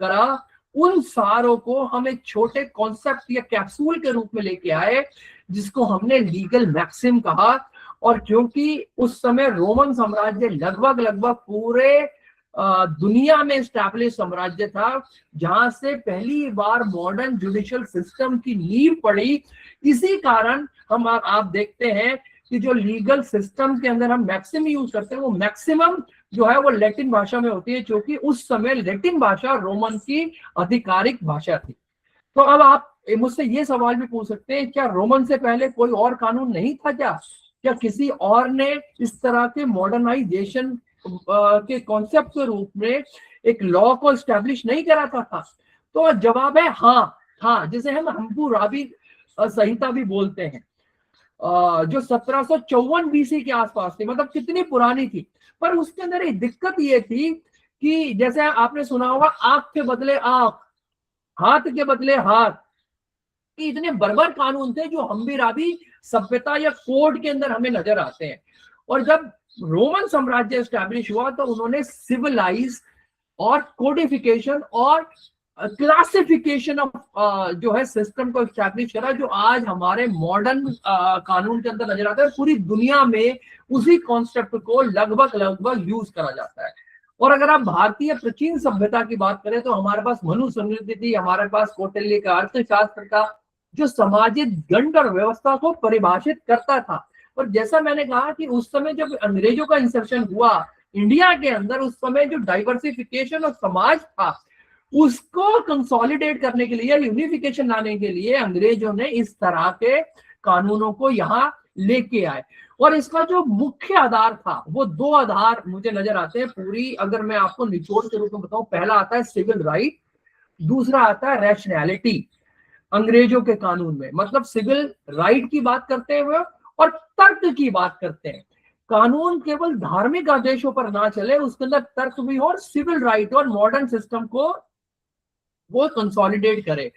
करा उन सारों को हम एक छोटे कॉन्सेप्ट या कैप्सूल के रूप में लेके आए जिसको हमने लीगल मैक्सिम कहा। और क्योंकि उस समय रोमन साम्राज्य लगभग पूरे दुनिया में स्टैब्लिश साम्राज्य था, जहां से पहली बार मॉडर्न जुडिशियल सिस्टम की नींव पड़ी। इसी कारण हम आप देखते हैं कि जो लीगल सिस्टम के अंदर हम मैक्सिमम यूज करते हैं, वो मैक्सिमम जो है वो लैटिन भाषा में होती है, क्योंकि उस समय लैटिन भाषा रोमन की आधिकारिक भाषा थी। तो अब आप मुझसे ये सवाल भी पूछ सकते हैं, क्या रोमन से पहले कोई और कानून नहीं था? क्या किसी और ने इस तरह के मॉडर्नाइजेशन के कॉन्सेप्ट के रूप में एक लॉ को एस्टेब्लिश नहीं करा था? तो जवाब है हाँ, जिसे हम हम्पुराबी संहिता भी बोलते हैं, जो 1754 बीसी के आसपास थी, मतलब कितनी पुरानी थी। पर उसके अंदर एक दिक्कत ये थी कि जैसे आपने सुना होगा, आंख के बदले आंख, हाथ के बदले हाथ, कि इतने बर्बर कानून थे जो हम्बीराबी सभ्यता या कोड के अंदर हमें नजर आते हैं। और जब रोमन साम्राज्य एस्टैब्लिश हुआ तो उन्होंने सिविलाइज और कोडिफिकेशन और क्लासिफिकेशन ऑफ जो है सिस्टम को एस्टैब्लिश करा, जो आज हमारे मॉडर्न कानून के अंदर नजर आता है। पूरी दुनिया में उसी कॉन्सेप्ट को लगभग यूज करा जाता है। और अगर आप भारतीय प्राचीन सभ्यता की बात करें तो हमारे पास मनु स्मृति थी, हमारे पास कौटिल्य का अर्थशास्त्र का, जो सामाजिक गंड और व्यवस्था को परिभाषित करता था। और जैसा मैंने कहा कि उस समय जब अंग्रेजों का इंसर्शन हुआ इंडिया के अंदर, उस समय जो डाइवर्सिफिकेशन ऑफ समाज था उसको कंसोलिडेट करने के लिए, यूनिफिकेशन लाने के लिए अंग्रेजों ने इस तरह के कानूनों को यहाँ लेके आए। और इसका जो मुख्य आधार था, वो दो आधार मुझे नजर आते हैं पूरी, अगर मैं आपको निचोड़ के रूप में बताऊं। पहला आता है सिविल राइट, दूसरा आता है रैशनैलिटी। अंग्रेजों के कानून में मतलब सिविल राइट की बात करते हुए और तर्क की बात करते हैं। कानून केवल धार्मिक आदेशों पर ना चले, उसके अंदर तर्क भी हो और सिविल राइट और मॉडर्न सिस्टम को वो कंसोलिडेट करे।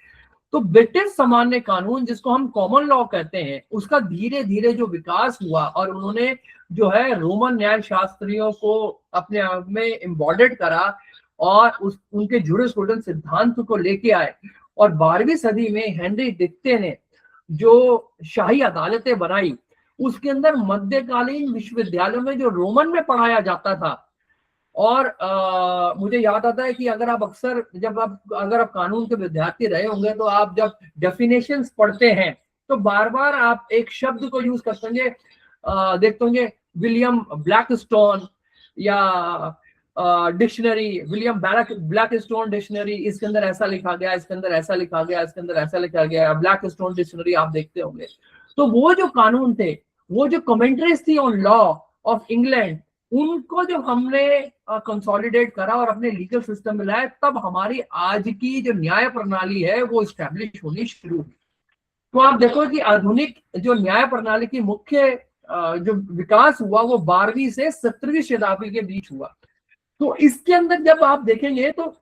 तो ब्रिटिश सामान्य कानून, जिसको हम कॉमन लॉ कहते हैं, उसका धीरे धीरे जो विकास हुआ और उन्होंने जो है रोमन न्याय शास्त्रियों को अपने आप में एम्बॉडेड करा और उनके जुरिस्प्रूडेंस सिद्धांत को लेके आए। और 12वीं सदी में हेनरी दिक्ते ने जो शाही अदालतें बनाई, उसके अंदर मध्यकालीन विश्वविद्यालयों में जो रोमन में पढ़ाया जाता था। और मुझे याद आता है कि अगर आप अक्सर अगर आप कानून के विद्यार्थी रहे होंगे तो आप जब डेफिनेशंस पढ़ते हैं तो बार बार आप एक शब्द को यूज करते होंगे, देखते होंगे विलियम ब्लैकस्टोन या डिक्शनरी, विलियम ब्लैकस्टोन डिक्शनरी, इसके अंदर ऐसा लिखा गया, इसके अंदर ऐसा लिखा गया, इसके अंदर ऐसा लिखा गया, ब्लैकस्टोन डिक्शनरी आप देखते होंगे। तो वो जो कानून थे, वो जो कमेंट्रीज थी ऑन लॉ ऑफ इंग्लैंड, उनको जब हमने कंसोलिडेट करा और अपने लीगल सिस्टम में लाए, तब हमारी आज की जो न्याय प्रणाली है वो स्टैब्लिश होनी शुरू हुई। तो आप देखो कि आधुनिक जो न्याय प्रणाली की मुख्य जो विकास हुआ वो 12वीं से 17वीं शताब्दी के बीच हुआ। तो इसके अंदर जब आप देखेंगे तो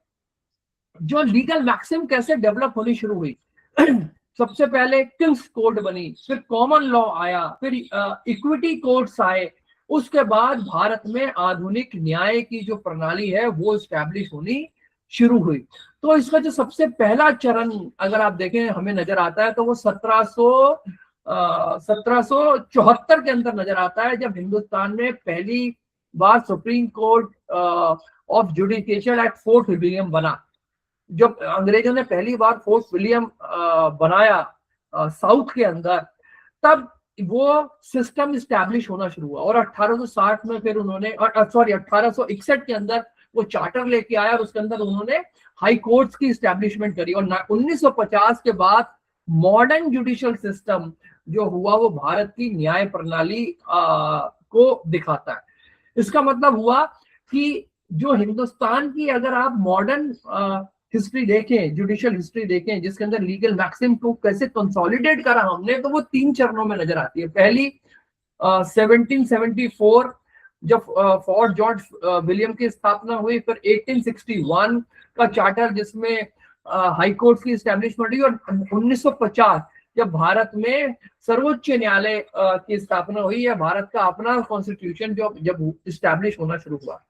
जो लीगल मैक्सिम कैसे डेवलप होनी शुरू हुई सबसे पहले किंग्स कोड बनी, फिर कॉमन लॉ आया, फिर इक्विटी कोड्स आए, उसके बाद भारत में आधुनिक न्याय की जो प्रणाली है वो स्टैब्लिश होनी शुरू हुई। तो इसका जो सबसे पहला चरण अगर आप देखें हमें नजर आता है तो वो 1774 के अंदर नजर आता है, जब हिंदुस्तान में पहली बार Supreme Court of judicial at Fort William बना। जब अंग्रेजों ने पहली बार फोर्ट विलियम बनाया साउथ के अंदर, तब वो सिस्टम स्टैब्लिश होना शुरू हुआ। और 1860 में फिर उन्होंने 1861 के अंदर वो चार्टर लेके आया और उसके अंदर उन्होंने हाई कोर्ट्स की स्टैब्लिशमेंट करी। और 1950 के बाद मॉडर्न जुडिशियल सिस्टम जो हुआ वो भारत की न्याय प्रणाली को दिखाता है। इसका मतलब हुआ कि जो हिंदुस्तान की अगर आप मॉडर्न हिस्ट्री देखें, जुडिशियल हिस्ट्री देखें, जिसके अंदर लीगल मैक्सिम को कैसे कंसोलिडेट करा हमने, तो वो 3 चरणों में नजर आती है। पहली 1774 जब फोर्ट जॉर्ज विलियम की स्थापना हुई, फिर 1861 का चार्टर जिसमें हाई कोर्ट की स्टैब्लिशमेंट हुई, और 1950 जब भारत में सर्वोच्च न्यायालय की स्थापना हुई है, भारत का अपना कॉन्स्टिट्यूशन जब स्टैब्लिश होना शुरू हुआ।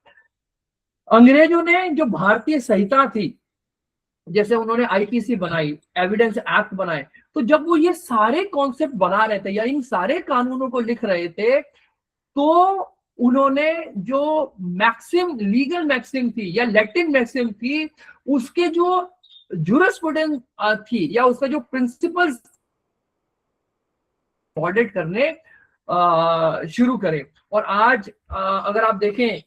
अंग्रेजों ने जो भारतीय संहिता थी, जैसे उन्होंने आईपीसी बनाई, एविडेंस एक्ट बनाए, तो जब वो ये सारे कॉन्सेप्ट बना रहे थे या इन सारे कानूनों को लिख रहे थे, तो उन्होंने जो मैक्सिम, लीगल मैक्सिम थी या लैटिन मैक्सिम थी, उसके जो जुरिस्प्रूडेंस थी या उसका जो प्रिंसिपल्स ऑडिट करने शुरू करे। और आज अगर आप देखें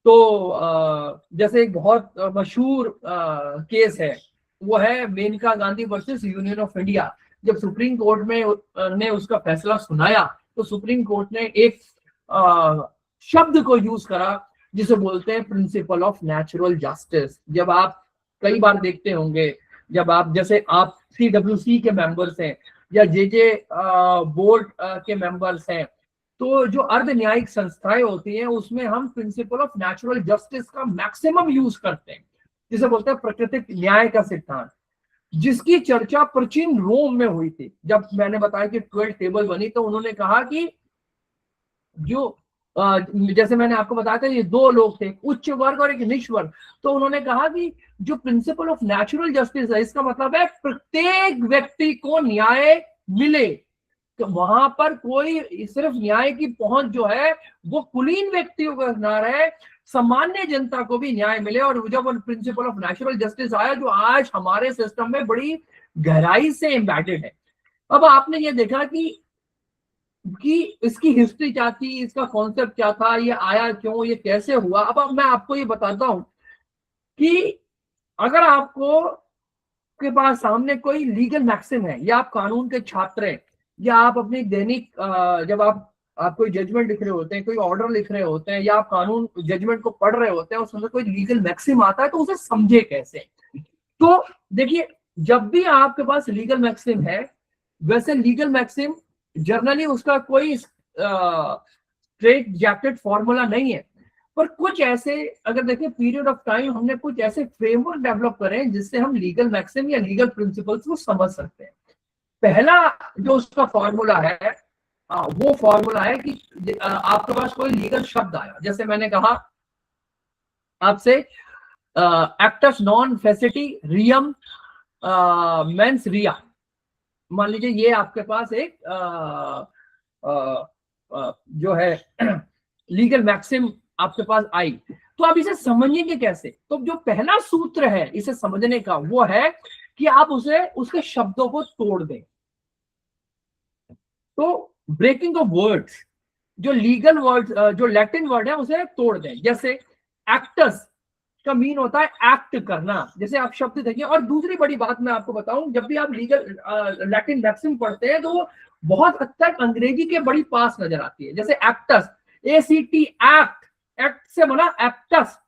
तो जैसे एक बहुत मशहूर केस है, वो है Maneka Gandhi versus Union of India. जब सुप्रीम कोर्ट में ने उसका फैसला सुनाया, तो सुप्रीम कोर्ट ने एक शब्द को यूज करा जिसे बोलते हैं प्रिंसिपल ऑफ नेचुरल जस्टिस। जब आप कई बार देखते होंगे, जब आप, जैसे आप CWC के मेंबर्स हैं या JJ बोर्ड के मेंबर्स हैं, तो जो अर्ध न्यायिक संस्थाएं होती हैं उसमें हम प्रिंसिपल ऑफ नेचुरल जस्टिस का मैक्सिमम यूज करते हैं, जिसे बोलते हैं प्राकृतिक न्याय का सिद्धांत, जिसकी चर्चा प्राचीन रोम में हुई थी। जब मैंने बताया कि 12 टेबल बनी, तो उन्होंने कहा कि जो जैसे मैंने आपको बताया था, ये दो लोग थे, उच्च वर्ग और एक नीच वर्ग। तो उन्होंने कहा कि जो प्रिंसिपल ऑफ नेचुरल जस्टिस है, इसका मतलब है प्रत्येक व्यक्ति को न्याय मिले। तो वहां पर कोई सिर्फ न्याय की पहुंच जो है वो कुलीन व्यक्तियों का ना रहे, सामान्य जनता को भी न्याय मिले। और जब प्रिंसिपल ऑफ नेचुरल जस्टिस आया, जो आज हमारे सिस्टम में बड़ी गहराई से एम्बेडेड है। अब आपने ये देखा कि इसकी हिस्ट्री क्या थी, इसका कॉन्सेप्ट क्या था, ये आया क्यों, ये कैसे हुआ। अब मैं आपको ये बताता हूं कि अगर आपको के पास सामने कोई लीगल मैक्सिम है, या आप कानून के छात्र हैं, या आप अपनी दैनिक जब आप कोई जजमेंट लिख रहे होते हैं, कोई ऑर्डर लिख रहे होते हैं, या आप कानून जजमेंट को पढ़ रहे होते हैं, उसमें कोई लीगल मैक्सिम आता है, तो उसे समझे कैसे। तो देखिए, जब भी आपके पास लीगल मैक्सिम है, वैसे लीगल मैक्सिम जनरली उसका कोई स्ट्रेट जैकेट फॉर्मूला नहीं है, पर कुछ ऐसे, अगर देखें पीरियड ऑफ टाइम, हमने कुछ ऐसे फ्रेमवर्क डेवलप करे हैं जिससे हम लीगल मैक्सिम या लीगल प्रिंसिपल्स को समझ सकते हैं। पहला जो उसका फॉर्मूला है, वो फॉर्मूला है कि आपके पास कोई लीगल शब्द आया, जैसे मैंने कहा आपसे एक्टस नॉन फेसिटी रियम मेंस रिया। मान लीजिए ये आपके पास एक जो है लीगल मैक्सिम आपके पास आई, तो आप इसे समझेंगे कैसे। तो जो पहला सूत्र है इसे समझने का, वो है कि आप उसे, उसके शब्दों को तोड़ दें। तो ब्रेकिंग ऑफ वर्ड्स, जो लीगल वर्ड, जो लैटिन वर्ड है उसे तोड़ दें। जैसे एक्टस का मीन होता है एक्ट करना, जैसे आप शब्द देखिए। और दूसरी बड़ी बात मैं आपको बताऊं, जब भी आप लीगल लैटिन मैक्सिम पढ़ते हैं, तो वो बहुत हद तक अंग्रेजी के बड़ी पास नजर आती है। जैसे एक्टस, ACT एक्ट, एक्ट से बना एक्टस,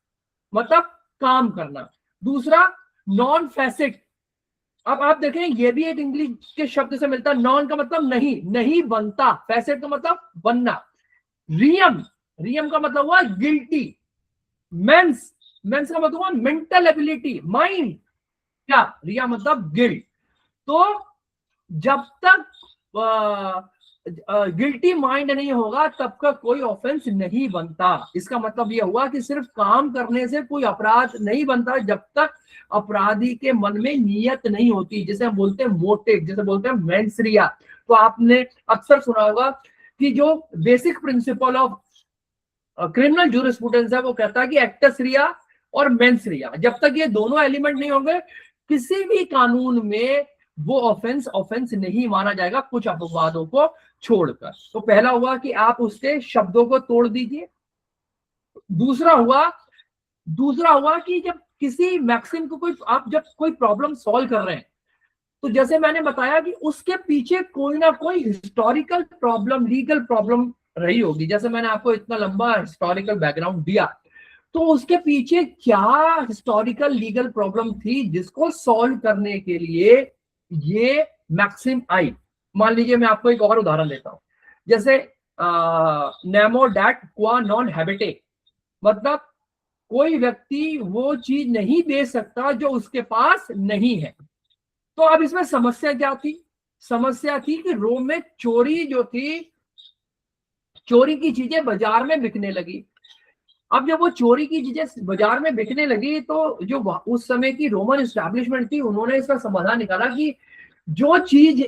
मतलब काम करना। दूसरा नॉन फैसिट, अब आप देखें ये भी एक इंग्लिश के शब्द से मिलता है। नॉन का मतलब नहीं, नहीं बनता। फैसिट का मतलब बनना। रियम, रियम का मतलब हुआ गिल्टी। मेंस, मेंस का मतलब हुआ मेंटल एबिलिटी, माइंड। क्या, रिया मतलब गिल्ट। तो जब तक गिल्टी माइंड नहीं होगा, तब का कोई ऑफेंस नहीं बनता। इसका मतलब यह हुआ कि सिर्फ काम करने से कोई अपराध नहीं बनता, जब तक अपराधी के मन में नियत नहीं होती, जिसे हम बोलते हैं मोटिव, जिसे बोलते हैं मेंस रिया। तो आपने अक्सर सुना होगा कि जो basic principle of criminal jurisprudence है, वो कहता है कि एक्टस रिया और मेंस रिया, जब तक ये दोनों एलिमेंट नहीं होंगे, किसी भी कानून में वो ऑफेंस नहीं माना जाएगा, कुछ अपवादों को छोड़कर। तो पहला हुआ कि आप उसके शब्दों को तोड़ दीजिए। दूसरा हुआ कि जब किसी मैक्सिम को आप जब कोई प्रॉब्लम सॉल्व कर रहे हैं, तो जैसे मैंने बताया कि उसके पीछे कोई ना कोई हिस्टोरिकल प्रॉब्लम, लीगल प्रॉब्लम रही होगी। जैसे मैंने आपको इतना लंबा हिस्टोरिकल बैकग्राउंड दिया, तो उसके पीछे क्या हिस्टोरिकल लीगल प्रॉब्लम थी जिसको सॉल्व करने के लिए ये मैक्सिम आई। मान लीजिए मैं आपको एक और उदाहरण देता हूं, जैसे नेमो डैट क्वा नॉन हैबिटे, मतलब कोई व्यक्ति वो चीज नहीं दे सकता जो उसके पास नहीं है। तो अब इसमें समस्या क्या थी? समस्या थी कि रोम में चोरी जो थी, चोरी की चीजें बाजार में बिकने लगी। अब जब वो चोरी की चीजें बाजार में बिकने लगी, तो जो उस समय की रोमन एस्टैब्लिशमेंट थी, उन्होंने इसका समाधान निकाला कि जो चीज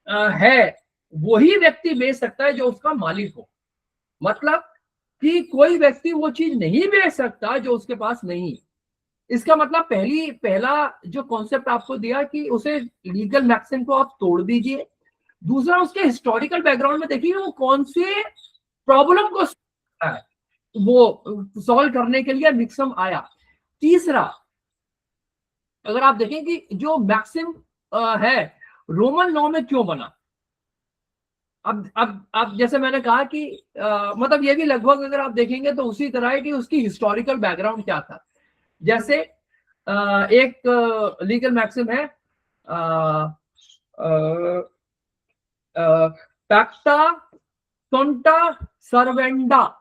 है वही व्यक्ति बेच सकता है जो उसका मालिक हो। मतलब कि कोई व्यक्ति वो चीज नहीं बेच सकता जो उसके पास नहीं। इसका मतलब पहला जो कॉन्सेप्ट आपको दिया कि उसे लीगल मैक्सिम को आप तोड़ दीजिए। दूसरा, उसके हिस्टोरिकल बैकग्राउंड में देखिए वो कौन से प्रॉब्लम को वो सॉल्व करने के लिए मैक्सिम आया। तीसरा, अगर आप देखें कि जो मैक्सिम है रोमन लॉ में क्यों बना। अब जैसे मैंने कहा कि मतलब ये भी लगभग अगर आप देखेंगे तो उसी तरह है कि उसकी हिस्टोरिकल बैकग्राउंड क्या था। जैसे एक लीगल मैक्सिम है पैक्टा सोंटा सर्वेंडा।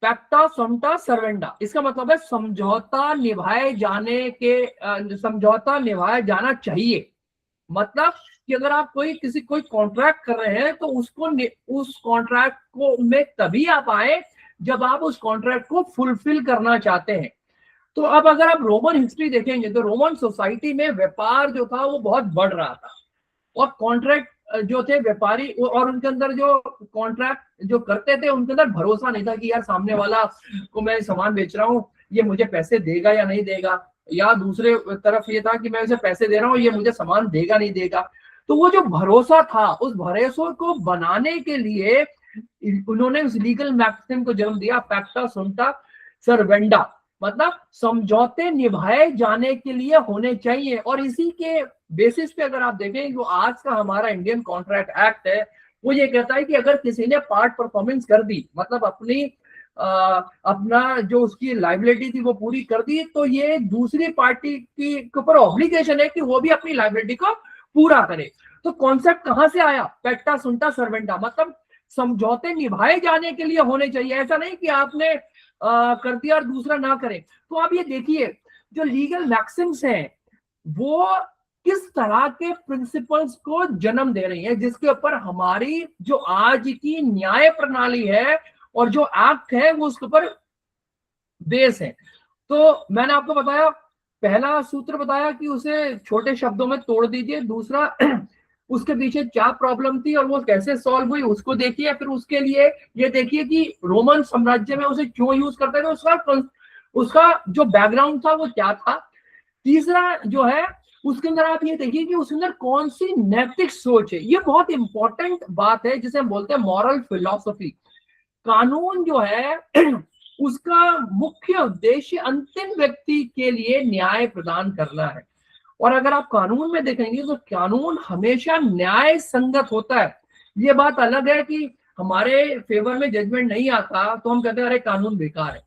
पैक्टा सोंटा सर्वेंडा, इसका मतलब है समझौता निभाया जाना चाहिए। मतलब कि अगर आप कोई कॉन्ट्रैक्ट कर रहे हैं तो उस कॉन्ट्रैक्ट को में तभी आप आए जब आप उस कॉन्ट्रैक्ट को फुलफिल करना चाहते हैं। तो अब अगर आप रोमन हिस्ट्री देखेंगे तो रोमन सोसाइटी में व्यापार जो था वो बहुत बढ़ रहा था, और कॉन्ट्रैक्ट जो थे व्यापारी और उनके अंदर जो कॉन्ट्रैक्ट जो करते थे उनके अंदर भरोसा नहीं था कि यार सामने वाला को मैं सामान बेच रहा हूँ, ये मुझे पैसे देगा या नहीं देगा, या दूसरे तरफ ये था कि मैं उसे पैसे दे रहा हूँ, ये मुझे सामान देगा नहीं देगा। तो वो जो भरोसा था, उस भरोसे को बनाने के लिए उन्होंने उस लीगल मैक्सिम को जन्म दिया, पैक्टा सुंटा सर्वेंडा। मतलब समझौते निभाए जाने के लिए होने चाहिए। और इसी के बेसिस पे अगर आप देखें जो आज का हमारा इंडियन कॉन्ट्रैक्ट एक्ट है वो ये कहता है कि अगर किसी ने पार्ट परफॉर्मेंस कर दी, मतलब अपना जो उसकी लाइबिलिटी थी वो पूरी कर दी, तो ये दूसरी पार्टी की ऊपर ऑब्लिगेशन है कि वो भी अपनी लाइबिलिटी को पूरा करे। तो कॉन्सेप्ट कहां से आया, पैक्टा सुंटा सर्वेंटा, मतलब समझौते निभाए जाने के लिए होने चाहिए। ऐसा नहीं कि आपने कर दिया और दूसरा ना करे। तो आप ये देखिए जो लीगल मैक्सिम्स हैं वो किस तरह के प्रिंसिपल्स को जन्म दे रही है, जिसके ऊपर हमारी जो आज की न्याय प्रणाली है और जो एक्ट है वो उसके ऊपर बेस है। तो मैंने आपको बताया, पहला सूत्र बताया कि उसे छोटे शब्दों में तोड़ दीजिए। दूसरा, उसके पीछे क्या प्रॉब्लम थी और वो कैसे सॉल्व हुई उसको देखिए। फिर उसके लिए ये देखिए कि रोमन साम्राज्य में उसे क्यों यूज करते थे, उसका जो बैकग्राउंड था वो क्या था। तीसरा जो है उसके अंदर आप ये देखिए कि उसके अंदर कौन सी नैतिक सोच है। ये बहुत इंपॉर्टेंट बात है जिसे हम बोलते हैं मॉरल फिलॉसफी। कानून जो है उसका मुख्य उद्देश्य अंतिम व्यक्ति के लिए न्याय प्रदान करना है। और अगर आप कानून में देखेंगे तो कानून हमेशा न्याय संगत होता है। ये बात अलग है कि हमारे फेवर में जजमेंट नहीं आता तो हम कहते हैं अरे कानून बेकार है।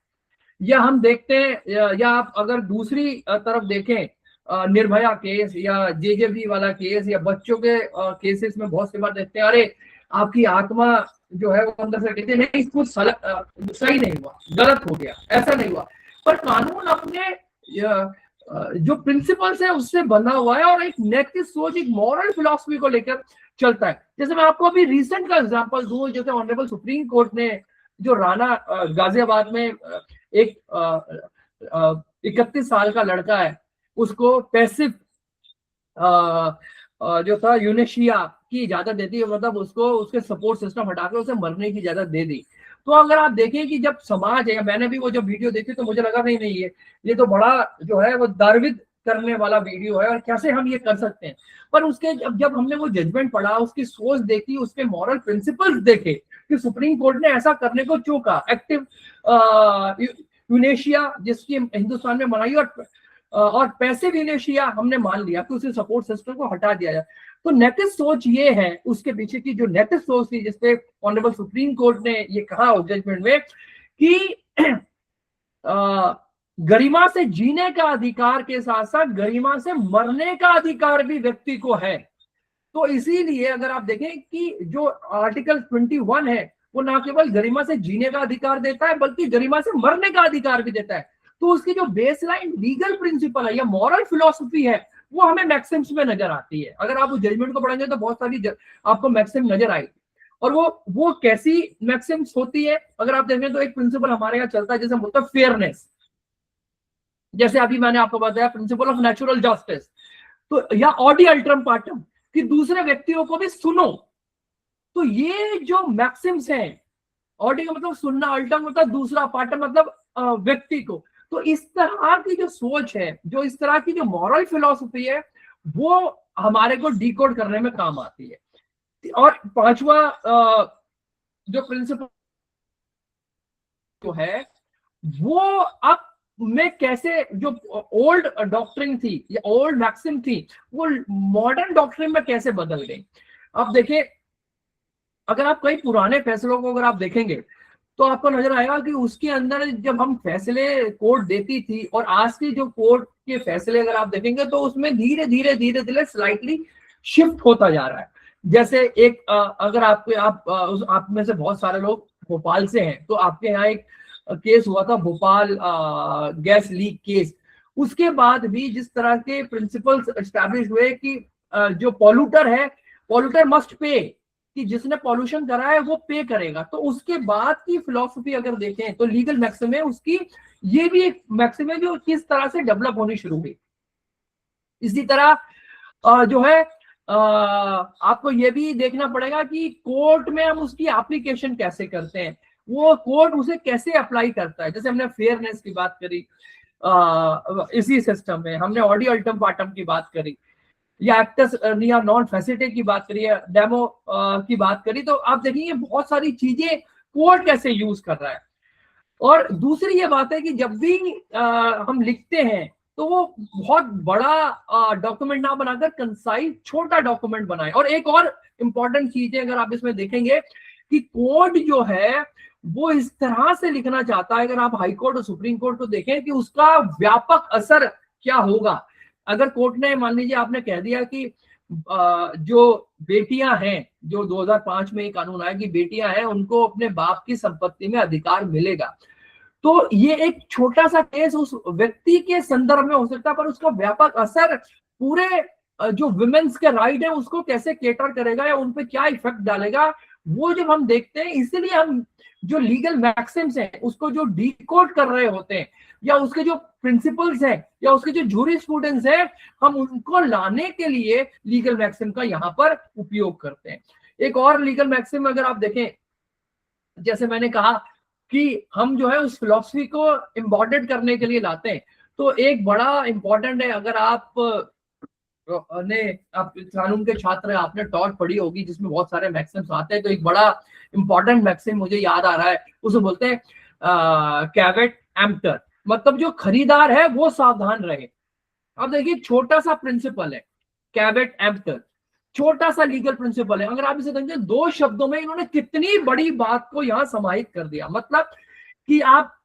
या हम देखते हैं, या आप अगर दूसरी तरफ देखें निर्भया केस या जेजेबी वाला केस या बच्चों के केसेस में बहुत सी बार देखते हैं अरे आपकी आत्मा जो है वो अंदर से कहते हैं नहीं कुछ सही नहीं हुआ, गलत हो गया, ऐसा नहीं हुआ। पर कानून अपने जो प्रिंसिपल्स है उससे बंधा हुआ है और एक नैतिक सोच, एक मॉरल फिलॉसफी को लेकर चलता है। जैसे मैं आपको अभी रिसेंट का एग्जांपल दूं, जैसे ऑनरेबल सुप्रीम कोर्ट ने जो राणा गाजियाबाद में एक 31 साल का लड़का है उसको पैसिव जो था यूनेशिया की इजाजत देती है, मतलब उसको उसके सपोर्ट सिस्टम हटाकर उसे मरने की इजाजत दे दी। तो अगर आप देखें कि जब समाज है, मैंने भी वो जब वीडियो देखी तो मुझे लगा नहीं ये तो बड़ा जो है वो दार्विद करने वाला वीडियो है और कैसे हम ये कर सकते हैं। पर उसके जब हमने वो जजमेंट पढ़ा, उसकी सोच देखी, उसके मॉरल प्रिंसिपल्स देखे कि सुप्रीम कोर्ट ने ऐसा करने को क्यों कहा। एक्टिव यूनेशिया जिसकी हिंदुस्तान में मनाई और पैसिव यूनेशिया हमने मान लिया कि उसे सपोर्ट सिस्टम को हटा दिया जाए। तो नैतिक सोच ये है, उसके पीछे की जो नैतिक सोच थी जिसपे ऑनरेबल सुप्रीम कोर्ट ने ये कहा उस जजमेंट में कि गरिमा से जीने का अधिकार के साथ साथ गरिमा से मरने का अधिकार भी व्यक्ति को है। तो इसीलिए अगर आप देखें कि जो आर्टिकल 21 है वो ना केवल गरिमा से जीने का अधिकार देता है बल्कि गरिमा से मरने का अधिकार भी देता है। तो उसकी जो बेसलाइन लीगल प्रिंसिपल है या मॉरल फिलॉसफी है वो हमें मैक्सिम्स में नजर आती है। अगर आप उस जजमेंट को पढ़ेंगे तो बहुत सारी आपको मैक्सिम नजर आएगी। और वो कैसी मैक्सिम्स होती है अगर आप देखें तो एक प्रिंसिपल हमारे यहाँ चलता है जैसे बोलते हैं फेयरनेस। जैसे अभी मैंने आपको बताया प्रिंसिपल ऑफ नेचुरल जस्टिस, तो या ऑडी अल्ट्रम पार्टम कि दूसरे व्यक्तियों को भी सुनो। तो ये जो मैक्सिम्स हैं ऑडी का मतलब सुनना, अल्टम मतलब दूसरा, पार्टम मतलब व्यक्ति को। तो इस तरह की जो सोच है, जो इस तरह की जो मॉरल फिलॉसफी है, वो हमारे को डिकोड करने में काम आती है। और पांचवा जो प्रिंसिपल जो है वो अब में कैसे, जो ओल्ड डॉक्ट्रिन थी या ओल्ड मैक्सिम थी, वो मॉडर्न डॉक्ट्रिन में कैसे बदल गई। अब देखिए, अगर आप कई पुराने फैसलों को अगर आप देखेंगे तो आपको नजर आएगा कि उसके अंदर जब हम फैसले कोर्ट देती थी और आज की जो कोर्ट के फैसले अगर आप देखेंगे तो उसमें धीरे धीरे धीरे धीरे स्लाइटली शिफ्ट होता जा रहा है। जैसे एक अगर आपके आप में से बहुत सारे लोग भोपाल से हैं, तो आपके यहाँ एक केस हुआ था, भोपाल गैस लीक केस। उसके बाद भी जिस तरह के प्रिंसिपल्स एस्टैब्लिश हुए कि जो पॉल्यूटर है, पॉल्यूटर मस्ट पे, कि जिसने पॉल्यूशन करा है वो पे करेगा। तो उसके बाद की फिलॉसफी अगर देखें तो लीगल मैक्सिम है उसकी, ये भी एक मैक्सिम है जो किस तरह से डेवलप होनी शुरू हुई। इसी तरह जो है आपको ये भी देखना पड़ेगा कि कोर्ट में हम उसकी एप्लीकेशन कैसे करते हैं, वो कोर्ट उसे कैसे अप्लाई करता है। जैसे हमने फेयरनेस की बात करी, इसी सिस्टम में हमने ऑडी अल्टम पार्टम की बात करी, या एक्टस या नॉन फैसिटे की बात करी, या डेमो की बात करी। तो आप देखेंगे बहुत सारी चीजें कोर्ट कैसे यूज कर रहा है। और दूसरी ये बात है कि जब भी हम लिखते हैं तो वो बहुत बड़ा डॉक्यूमेंट ना बनाकर कंसाइज छोटा डॉक्यूमेंट बनाए। और एक और इम्पॉर्टेंट चीज है अगर आप इसमें देखेंगे कि कोर्ट जो है वो इस तरह से लिखना चाहता है, अगर आप हाई कोर्ट और सुप्रीम कोर्ट को देखें, कि उसका व्यापक असर क्या होगा। अगर कोर्ट ने मान लीजिए आपने कह दिया कि जो बेटियां हैं, जो 2005 में एक कानून आया कि बेटियां हैं उनको अपने बाप की संपत्ति में अधिकार मिलेगा, तो ये एक छोटा सा केस उस व्यक्ति के संदर्भ में हो सकता है, पर उसका व्यापक असर पूरे जो वुमेन्स के राइट है उसको कैसे केटर करेगा या उन पे क्या इफेक्ट डालेगा, वो जब हम देखते हैं। इसलिए हम जो लीगल मैक्सिम्स हैं उसको जो डिकोड कर रहे होते हैं, या उसके जो प्रिंसिपल्स हैं या उसके जो जूरिस्प्रूडेंस हैं, हम उनको लाने के लिए लीगल मैक्सिम का यहाँ पर उपयोग करते हैं। एक और लीगल मैक्सिम अगर आप देखें, जैसे मैंने कहा कि हम जो है उस फिलॉसफी को इम्बॉडेड करने के लिए लाते हैं, तो एक बड़ा इंपॉर्टेंट है, अगर आप कानून के छात्र हैं, आपने टॉट पढ़ी होगी जिसमें बहुत सारे मैक्सिम्स आते हैं, तो एक बड़ा इंपॉर्टेंट मैक्सिम मुझे याद आ रहा है, उसे बोलते हैं कैवेट एम्प्टर, मतलब जो खरीदार है वो सावधान रहे। अब देखिए छोटा सा प्रिंसिपल है कैवेट एम्प्टर, छोटा सा लीगल प्रिंसिपल है, अगर आप इसे देखें 2 शब्दों में इन्होंने कितनी बड़ी बात को यहां समाहित कर दिया। मतलब कि आप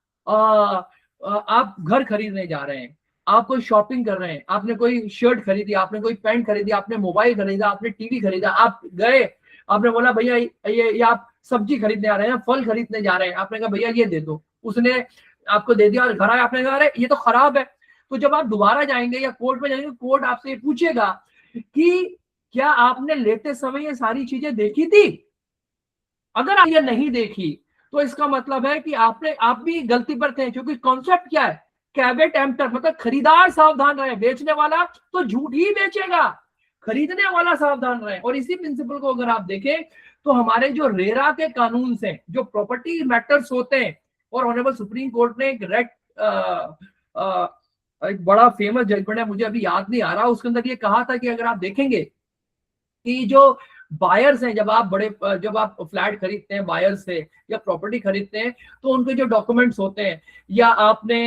घर खरीदने जा रहे हैं, आप कोई शॉपिंग कर रहे हैं, आपने कोई शर्ट खरीदी, आपने कोई पैंट खरीदी, आपने मोबाइल खरीदा, आपने टीवी खरीदा, आप गए, आपने बोला भैया ये आप सब्जी खरीदने आ रहे हैं, फल खरीदने जा रहे हैं, आपने कहा भैया ये दे दो, उसने आपको दे दिया और घर आए, आपने कहा अरे ये तो खराब है। तो जब आप दोबारा जाएंगे या कोर्ट में जाएंगे, कोर्ट आपसे पूछेगा कि क्या आपने लेते समय ये सारी चीजें देखी थी। अगर आप ये नहीं देखी तो इसका मतलब है कि आप भी गलती पर थे, क्योंकि कॉन्सेप्ट क्या है, कैवेट एम्प्टर, मतलब खरीदार सावधान रहे, बेचने वाला तो झूठ ही बेचेगा, खरीदने वाला सावधान रहे। और इसी प्रिंसिपल को अगर आप देखें तो हमारे जो रेरा के कानून हैं, जो प्रॉपर्टी मैटर्स होते हैं, और ऑनरेबल सुप्रीम कोर्ट ने एक बड़ा फेमस जजमेंट है, मुझे अभी याद नहीं आ रहा, उसके अंदर ये कहा था कि अगर आप देखेंगे कि जो बायर्स हैं, जब आप फ्लैट खरीदते हैं बायर से या प्रॉपर्टी खरीदते हैं, तो उनके जो डॉक्यूमेंट्स होते हैं, या आपने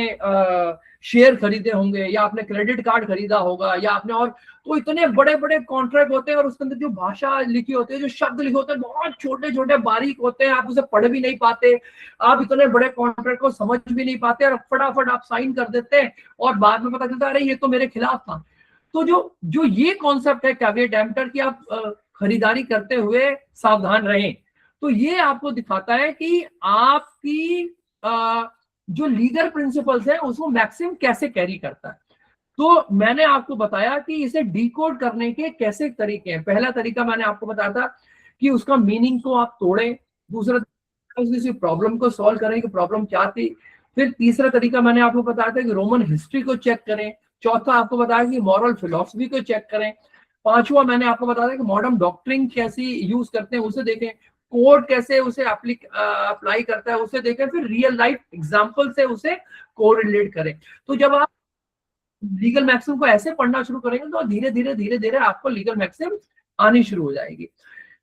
शेयर खरीदे होंगे, या आपने क्रेडिट कार्ड खरीदा होगा, या आपने, और तो इतने बड़े बड़े कॉन्ट्रैक्ट होते हैं, और उसके अंदर जो भाषा लिखी होती है, जो शब्द लिखे होते हैं, बहुत छोटे छोटे बारीक होते हैं, आप उसे पढ़ भी नहीं पाते, आप इतने बड़े कॉन्ट्रैक्ट को समझ भी नहीं पाते, और फटाफट आप साइन कर देते हैं, और बाद में पता चलता है अरे ये तो मेरे खिलाफ था। तो जो ये कॉन्सेप्ट है कैवेट एम्प्टर की, आप खरीदारी करते हुए सावधान रहें, तो ये आपको दिखाता है कि आपकी जो लीगल प्रिंसिपल्स है उसको मैक्सिम कैसे कैरी करता है। तो मैंने आपको बताया कि इसे डिकोड करने के कैसे तरीके हैं। पहला तरीका मैंने आपको बताया था कि उसका मीनिंग को आप तोड़ें, दूसरा किसी प्रॉब्लम को सॉल्व करें कि प्रॉब्लम क्या थी, फिर तीसरा तरीका मैंने आपको बताया था कि रोमन हिस्ट्री को चेक करें, चौथा आपको बताया कि मॉरल फिलॉसफी को चेक करें, पांचवा मैंने आपको बताया कि मॉडर्न डॉक्ट्रिन कैसी यूज करते हैं उसे देखें, कोर्ट कैसे उसे अप्लाई करता है उसे देखें, फिर रियल लाइफ एग्जाम्पल से उसे कोरिलेट करें। तो जब आप लीगल मैक्सिम को ऐसे पढ़ना शुरू करेंगे तो धीरे धीरे आपको लीगल मैक्सिम आनी शुरू हो जाएगी।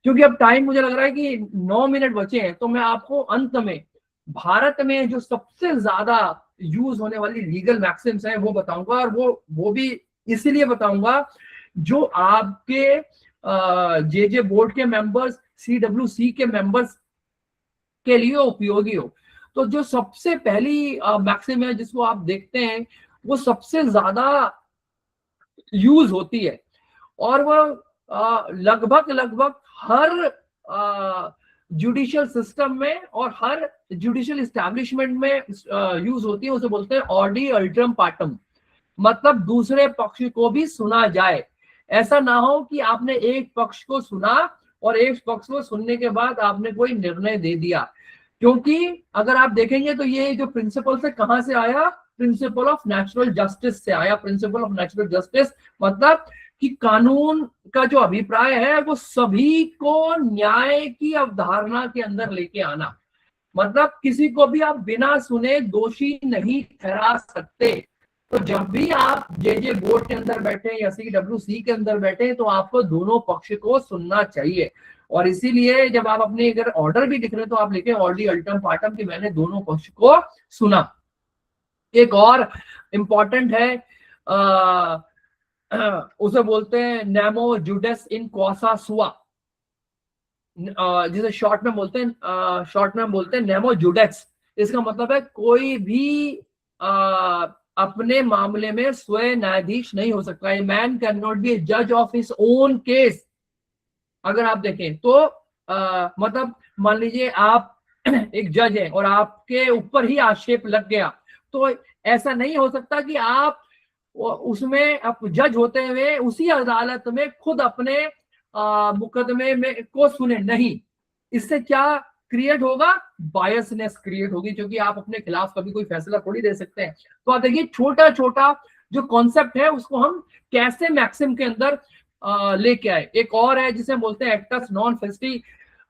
क्योंकि अब टाइम मुझे लग रहा है कि 9 मिनट बचे हैं, तो मैं आपको अंत में भारत में जो सबसे ज्यादा यूज होने वाली लीगल मैक्सिम्स हैं वो बताऊंगा, और वो भी इसीलिए बताऊंगा जो आपके जे बोर्ड के मेंबर्स, CWC के मेंबर्स के लिए उपयोगी हो। तो जो सबसे पहली मैक्सिम है जिसको आप देखते हैं वो सबसे ज्यादा यूज होती है, और वो लगभग हर जुडिशियल सिस्टम में और हर जुडिशियल इस्टेब्लिशमेंट में यूज होती है। उसे बोलते हैं ऑडी अल्ट्रम पार्टम, मतलब दूसरे पक्ष को भी सुना जाए। ऐसा ना हो कि आपने एक पक्ष को सुना और एक पक्ष को सुनने के बाद आपने कोई निर्णय दे दिया। क्योंकि अगर आप देखेंगे तो ये जो प्रिंसिपल से कहां से आया, प्रिंसिपल ऑफ नेचुरल जस्टिस से आया। प्रिंसिपल ऑफ नेचुरल जस्टिस मतलब कि कानून का जो अभिप्राय है वो सभी को न्याय की अवधारणा के अंदर लेके आना। मतलब किसी को भी आप बिना सुने दोषी नहीं ठहरा सकते। तो जब भी आप जे बोर्ड के अंदर बैठे या CWC के अंदर बैठे तो आपको दोनों पक्ष को सुनना चाहिए। और इसीलिए जब आप अपने अगर ऑर्डर भी लिख रहे हैं तो आप लिखें ऑडी अल्टम पार्टम कि मैंने दोनों पक्ष को सुना। एक और इम्पॉर्टेंट है उसे बोलते हैं नेमो जुडिस इन कॉसा सुआ, जिसे शॉर्ट में बोलते हैं नेमो जुडिस। इसका मतलब है कोई भी अपने मामले में स्वयं न्यायाधीश नहीं हो सकता। A man can not be a जज ऑफ हिज ओन केस। अगर आप देखें तो मतलब मान लीजिए आप एक जज हैं और आपके ऊपर ही आक्षेप लग गया, तो ऐसा नहीं हो सकता कि आप उसमें आप जज होते हुए उसी अदालत में खुद अपने मुकदमे में को सुने नहीं। इससे क्या क्रिएट होगा, बायसनेस क्रिएट होगी, क्योंकि आप अपने खिलाफ कभी कोई फैसला थोड़ी दे सकते हैं। तो आप देखिए छोटा छोटा जो कॉन्सेप्ट है उसको हम कैसे मैक्सिम के अंदर लेके आए। एक और है जिसे बोलते हैं एक्टस नॉन फेस्टी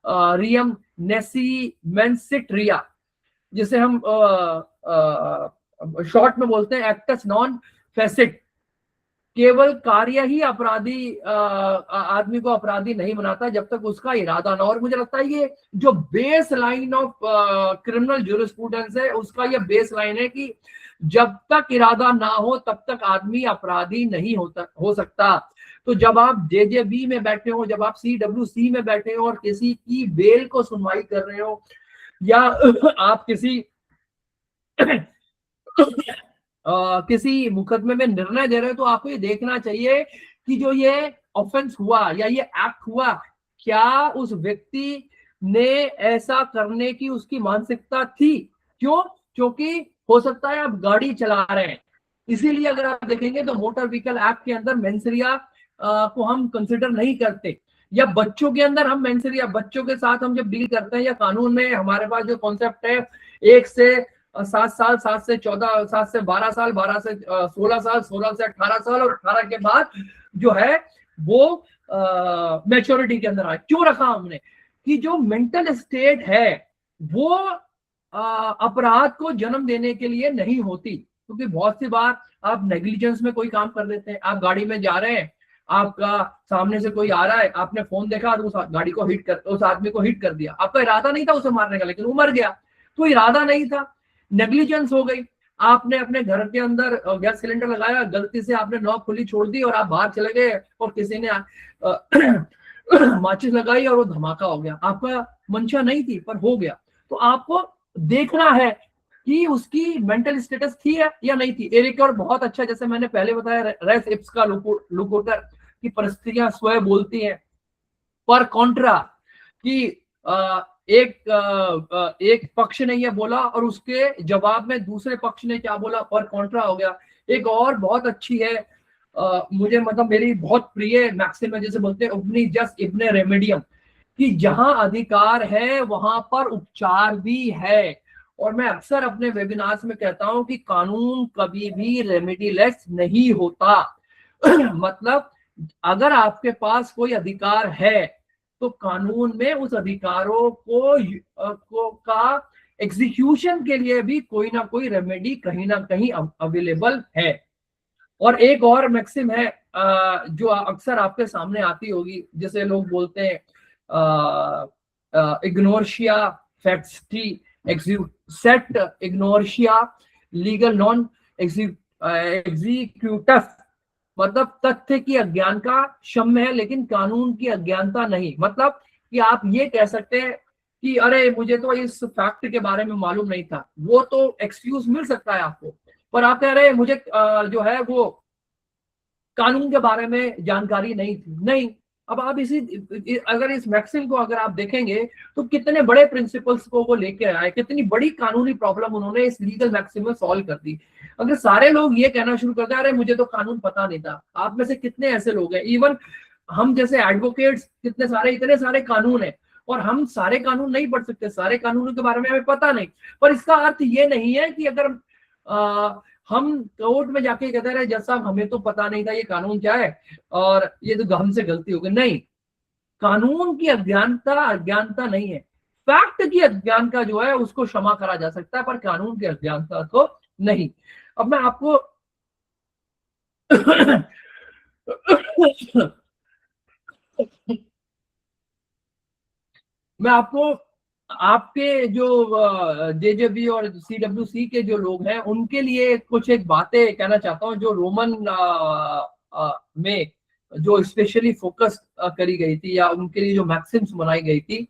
रियम नेसीमेंसिट रिया, जिसे हम शॉर्ट में बोलते हैं एक्टस नॉन फेसिट। केवल कार्य ही अपराधी आदमी को अपराधी नहीं बनाता जब तक उसका इरादा ना हो। और मुझे लगता है ये जो base line of criminal jurisprudence है उसका ये बेस लाइन है कि जब तक इरादा ना हो तब तक आदमी अपराधी नहीं हो सकता। तो जब आप JJB में बैठे हो, जब आप CWC में बैठे हो और किसी की बेल को सुनवाई कर रहे हो या आप किसी मुकदमे में निर्णय दे रहे हो, तो आपको ये देखना चाहिए कि जो ये ऑफेंस हुआ या ये एक्ट हुआ, क्या उस व्यक्ति ने ऐसा करने की उसकी मानसिकता थी। क्यों? क्योंकि हो सकता है आप गाड़ी चला रहे हैं, इसीलिए अगर आप देखेंगे तो मोटर व्हीकल एक्ट के अंदर मेंसरिया को हम कंसिडर नहीं करते, या बच्चों के अंदर हम मेंसरिया, बच्चों के साथ हम जब डील करते हैं या कानून में हमारे पास जो कॉन्सेप्ट है 1 से 7 साल, 7 से 14, 7 से 12 साल, 12 से 16 साल, 16 से 18 साल और 18 के बाद जो है वो मैच्योरिटी के अंदर आए। क्यों रखा हमने कि जो मेंटल स्टेट है वो अपराध को जन्म देने के लिए नहीं होती। क्योंकि बहुत सी बार आप नेग्लिजेंस में कोई काम कर देते हैं। आप गाड़ी में जा रहे हैं, आपका सामने से कोई आ रहा है, आपने फोन देखा और उस गाड़ी को हिट कर, उस आदमी को हिट कर दिया। आपका इरादा नहीं था उसे मारने का, लेकिन वो मर गया, तो इरादा नहीं था, नेग्लिजेंस हो गई। आपने अपने घर के अंदर गैस सिलेंडर लगाया, गलती से आपने नॉब खुली छोड़ दी और आप बाहर चले गए और किसी ने माचिस लगाई और वो धमाका हो गया। आपका मंशा नहीं थी पर हो गया। तो आपको देखना है कि उसकी मेंटल स्टेटस थी या नहीं थी। एक और बहुत अच्छा, जैसे मैंने पहले बताया, रेस इप्स का लुकोटर की परिस्थितियां स्वयं बोलती हैं। पर कॉन्ट्रा कि एक पक्ष ने ये बोला और उसके जवाब में दूसरे पक्ष ने क्या बोला, पर कॉन्ट्रा हो गया। एक और बहुत अच्छी है, मुझे मतलब मेरी बहुत प्रिय मैक्सिम है, जैसे बोलते हैं उबनी जस्ट इब्ने रेमेडियम, कि जहां अधिकार है वहां पर उपचार भी है। और मैं अक्सर अपने वेबिनार्स में कहता हूं कि कानून कभी भी रेमेडीलेस नहीं होता। मतलब अगर आपके पास कोई अधिकार है तो कानून में उस अधिकारों को का एग्जीक्यूशन के लिए भी कोई ना कोई रेमेडी कहीं ना कहीं अवेलेबल है। और एक और मैक्सिम है जो अक्सर आपके सामने आती होगी, जैसे लोग बोलते हैं इग्नोर्शिया फैक्टी सेट इग्नोर्शिया लीगल नॉन एग्जीक्यूटिव, मतलब तथ्य की अज्ञानता क्षम्य है लेकिन कानून की अज्ञानता नहीं। मतलब कि आप ये कह सकते हैं कि अरे मुझे तो इस फैक्ट के बारे में मालूम नहीं था, वो तो एक्सक्यूज मिल सकता है आपको, पर आप कह रहे हैं मुझे जो है वो कानून के बारे में जानकारी नहीं थी। नहीं, अब आप अगर इस मैक्सिम को अगर आप देखेंगे तो कितने बड़े प्रिंसिपल्स को वो लेके आए, कितनी बड़ी कानूनी प्रॉब्लम उन्होंने इस लीगल मैक्सिम में सॉल्व कर दी। अगर सारे लोग ये कहना शुरू कर दें अरे मुझे तो कानून पता नहीं था, आप में से कितने ऐसे लोग हैं, इवन हम जैसे एडवोकेट्स कितने सारे इतने सारे कानून है और हम सारे कानून नहीं पढ़ सकते, सारे कानूनों के बारे में हमें पता नहीं, पर इसका अर्थ ये नहीं है कि अगर हम कोर्ट में जाके कहते रहे जज साहब हमें तो पता नहीं था ये कानून क्या है और ये तो हमसे गलती हो गई। नहीं, कानून की अज्ञानता नहीं है, फैक्ट की अज्ञानता जो है उसको क्षमा करा जा सकता है, पर कानून की अज्ञानता को नहीं। अब मैं आपको मैं आपको आपके जो जेजेबी और सीडब्ल्यूसी के जो लोग हैं उनके लिए कुछ एक बातें कहना चाहता हूं जो रोमन में जो स्पेशली फोकस करी गई थी या उनके लिए जो मैक्सिम्स बनाई गई थी,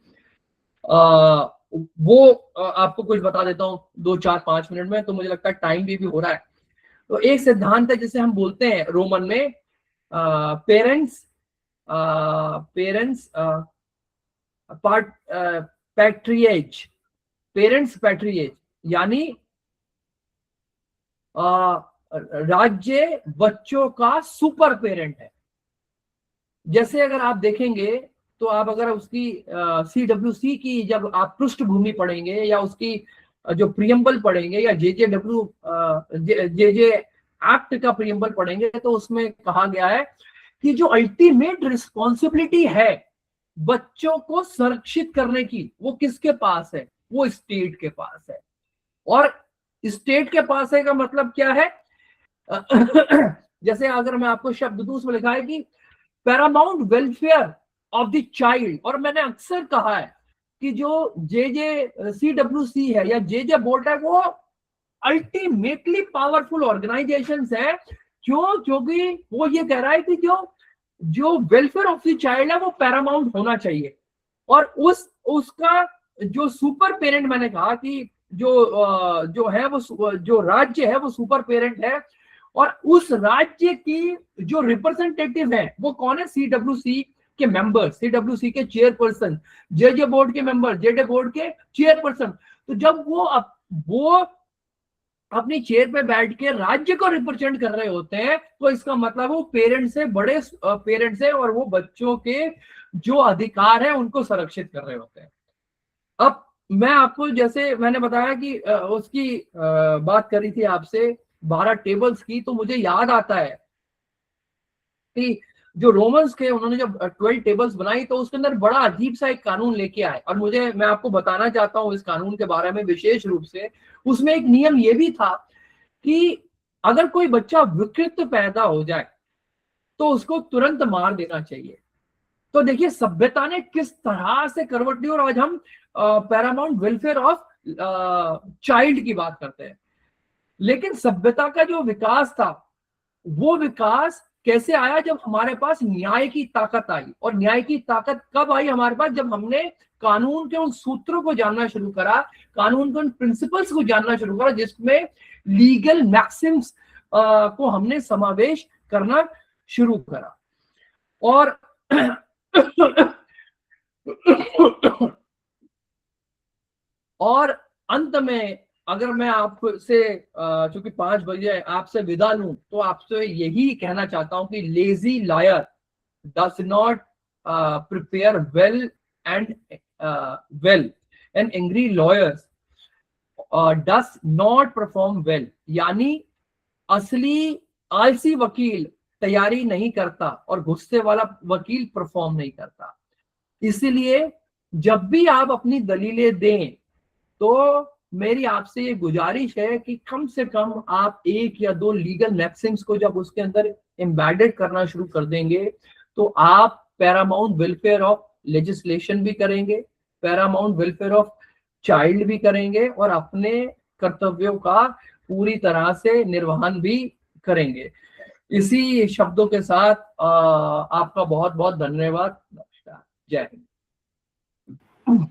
वो आपको कुछ बता देता हूँ 2-4-5 मिनट में, तो मुझे लगता है टाइम भी हो रहा है। तो एक सिद्धांत है जिसे हम बोलते हैं रोमन में पेरेंट्स पैट्रिएज, पेरेंट्स पैट्रिएज, यानी राज्य बच्चों का सुपर पेरेंट है। जैसे अगर आप देखेंगे तो आप अगर उसकी सीडब्ल्यूसी की जब आप पृष्ठभूमि पढ़ेंगे या उसकी जो प्रियम्बल पढ़ेंगे या जे एक्ट का प्रियम्बल पढ़ेंगे तो उसमें कहा गया है कि जो अल्टीमेट रिस्पॉन्सिबिलिटी है बच्चों को संरक्षित करने की वो किसके पास है, वो स्टेट के पास है। और स्टेट के पास है का मतलब क्या है जैसे अगर मैं आपको शब्द दूं उसमें लिखा है कि Paramount welfare of the child, और मैंने अक्सर कहा है कि जो सीडब्ल्यूसी है या जे बोर्ड है वो अल्टीमेटली पावरफुल ऑर्गेनाइजेशन है। क्यों? क्योंकि वो ये कह रहा है कि जो वेलफेयर ऑफ द चाइल्ड है वो पैरामाउंट होना चाहिए, और उसका जो सुपर पेरेंट, मैंने कहा कि जो है वो जो राज्य है वो सुपर पेरेंट है, और उस राज्य की जो रिप्रेजेंटेटिव है वो कौन है, सीडब्ल्यूसी के मेंबर, सीडब्ल्यूसी के चेयरपर्सन, जे बोर्ड के मेंबर, जे बोर्ड के चेयरपर्सन। तो जब वो अपनी चेयर पे बैठ के राज्य को रिप्रेजेंट कर रहे होते हैं तो इसका मतलब वो पेरेंट्स से बड़े पेरेंट्स है और वो बच्चों के जो अधिकार है उनको संरक्षित कर रहे होते हैं। अब मैं आपको जैसे मैंने बताया कि उसकी बात करी थी आपसे 12 टेबल्स की, तो मुझे याद आता है कि जो रोमन्स के उन्होंने जब 12 टेबल्स बनाई तो उसके अंदर बड़ा अजीब सा एक कानून लेके आए, और मैं आपको बताना चाहता हूं इस कानून के बारे में विशेष रूप से। उसमें एक नियम ये भी था कि अगर कोई बच्चा विकृत पैदा हो जाए तो उसको तुरंत मार देना चाहिए। तो देखिए सभ्यता ने किस तरह से करवट ली, और आज हम पैरामाउंट वेलफेयर ऑफ चाइल्ड की बात करते हैं। लेकिन सभ्यता का जो विकास था वो विकास कैसे आया, जब हमारे पास न्याय की ताकत आई। और न्याय की ताकत कब आई हमारे पास, जब हमने कानून के उन सूत्रों को जानना शुरू करा, कानून के उन प्रिंसिपल्स को जानना शुरू करा जिसमें लीगल मैक्सिम्स को हमने समावेश करना शुरू करा। और और अंत में अगर मैं आपसे चूंकि 5 बजे आपसे विदा लूं तो आपसे यही कहना चाहता हूं कि lazy lawyer does not prepare well and angry lawyers does not perform well, यानी असली आलसी वकील तैयारी नहीं करता और गुस्से वाला वकील परफॉर्म नहीं करता। इसीलिए जब भी आप अपनी दलीलें दें तो मेरी आपसे ये गुजारिश है कि कम से कम आप 1 या 2 लीगल मैक्सिम्स को जब उसके अंदर एम्बेडेड करना शुरू कर देंगे तो आप पैरामाउंट वेलफेयर ऑफ लेजिस्लेशन भी करेंगे, पैरामाउंट वेलफेयर ऑफ चाइल्ड भी करेंगे और अपने कर्तव्यों का पूरी तरह से निर्वहन भी करेंगे। इसी शब्दों के साथ आपका बहुत बहुत धन्यवाद। नमस्कार, जय हिंद।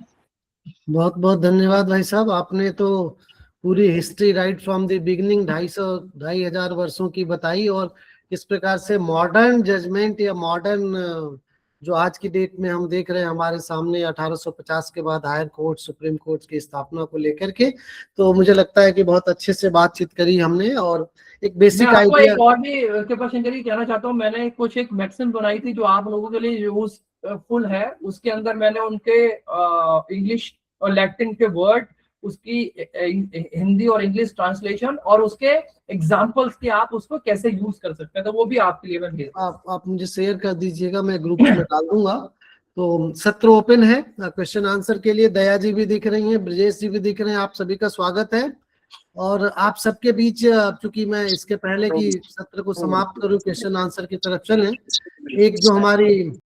बहुत बहुत धन्यवाद भाई साहब, आपने तो पूरी history right from the beginning 2,500 वर्षों की बताई, और इस प्रकार से मॉडर्न जजमेंट या मॉडर्न जो आज की डेट में हम देख रहे हैं हमारे सामने 1850 के बाद हायर कोर्ट, सुप्रीम कोर्ट की स्थापना को लेकर के, तो मुझे लगता है कि बहुत अच्छे से बातचीत करी हमने और एक बेसिक मैं आपको आइडिया। एक और भी कृपा शंकर जी कहना चाहता हूँ, मैंने कुछ एक मैक्सिम बनाई थी जो आप लोगों के लिए यूजफुल है। उसके अंदर मैंने उनके इंग्लिश और लैटिन के वर्ड, उसकी हिंदी और इंग्लिश ट्रांसलेशन और उसके एग्जांपल्स के आप उसको कैसे यूज कर सकते हैं, तो वो भी आपके लिए मैं भेज दूंगा। आप मुझे शेयर कर दीजिएगा, मैं ग्रुप्स में डाल दूंगा। तो सत्र ओपन है क्वेश्चन आंसर के लिए। दया जी भी दिख रही हैं, ब्रजेश जी भी दिख रहे हैं, आप सभी का स्वागत है। और आप सबके बीच चूंकि मैं इसके पहले की सत्र को समाप्त करूं, क्वेश्चन आंसर की तरफ चलें, एक जो हमारी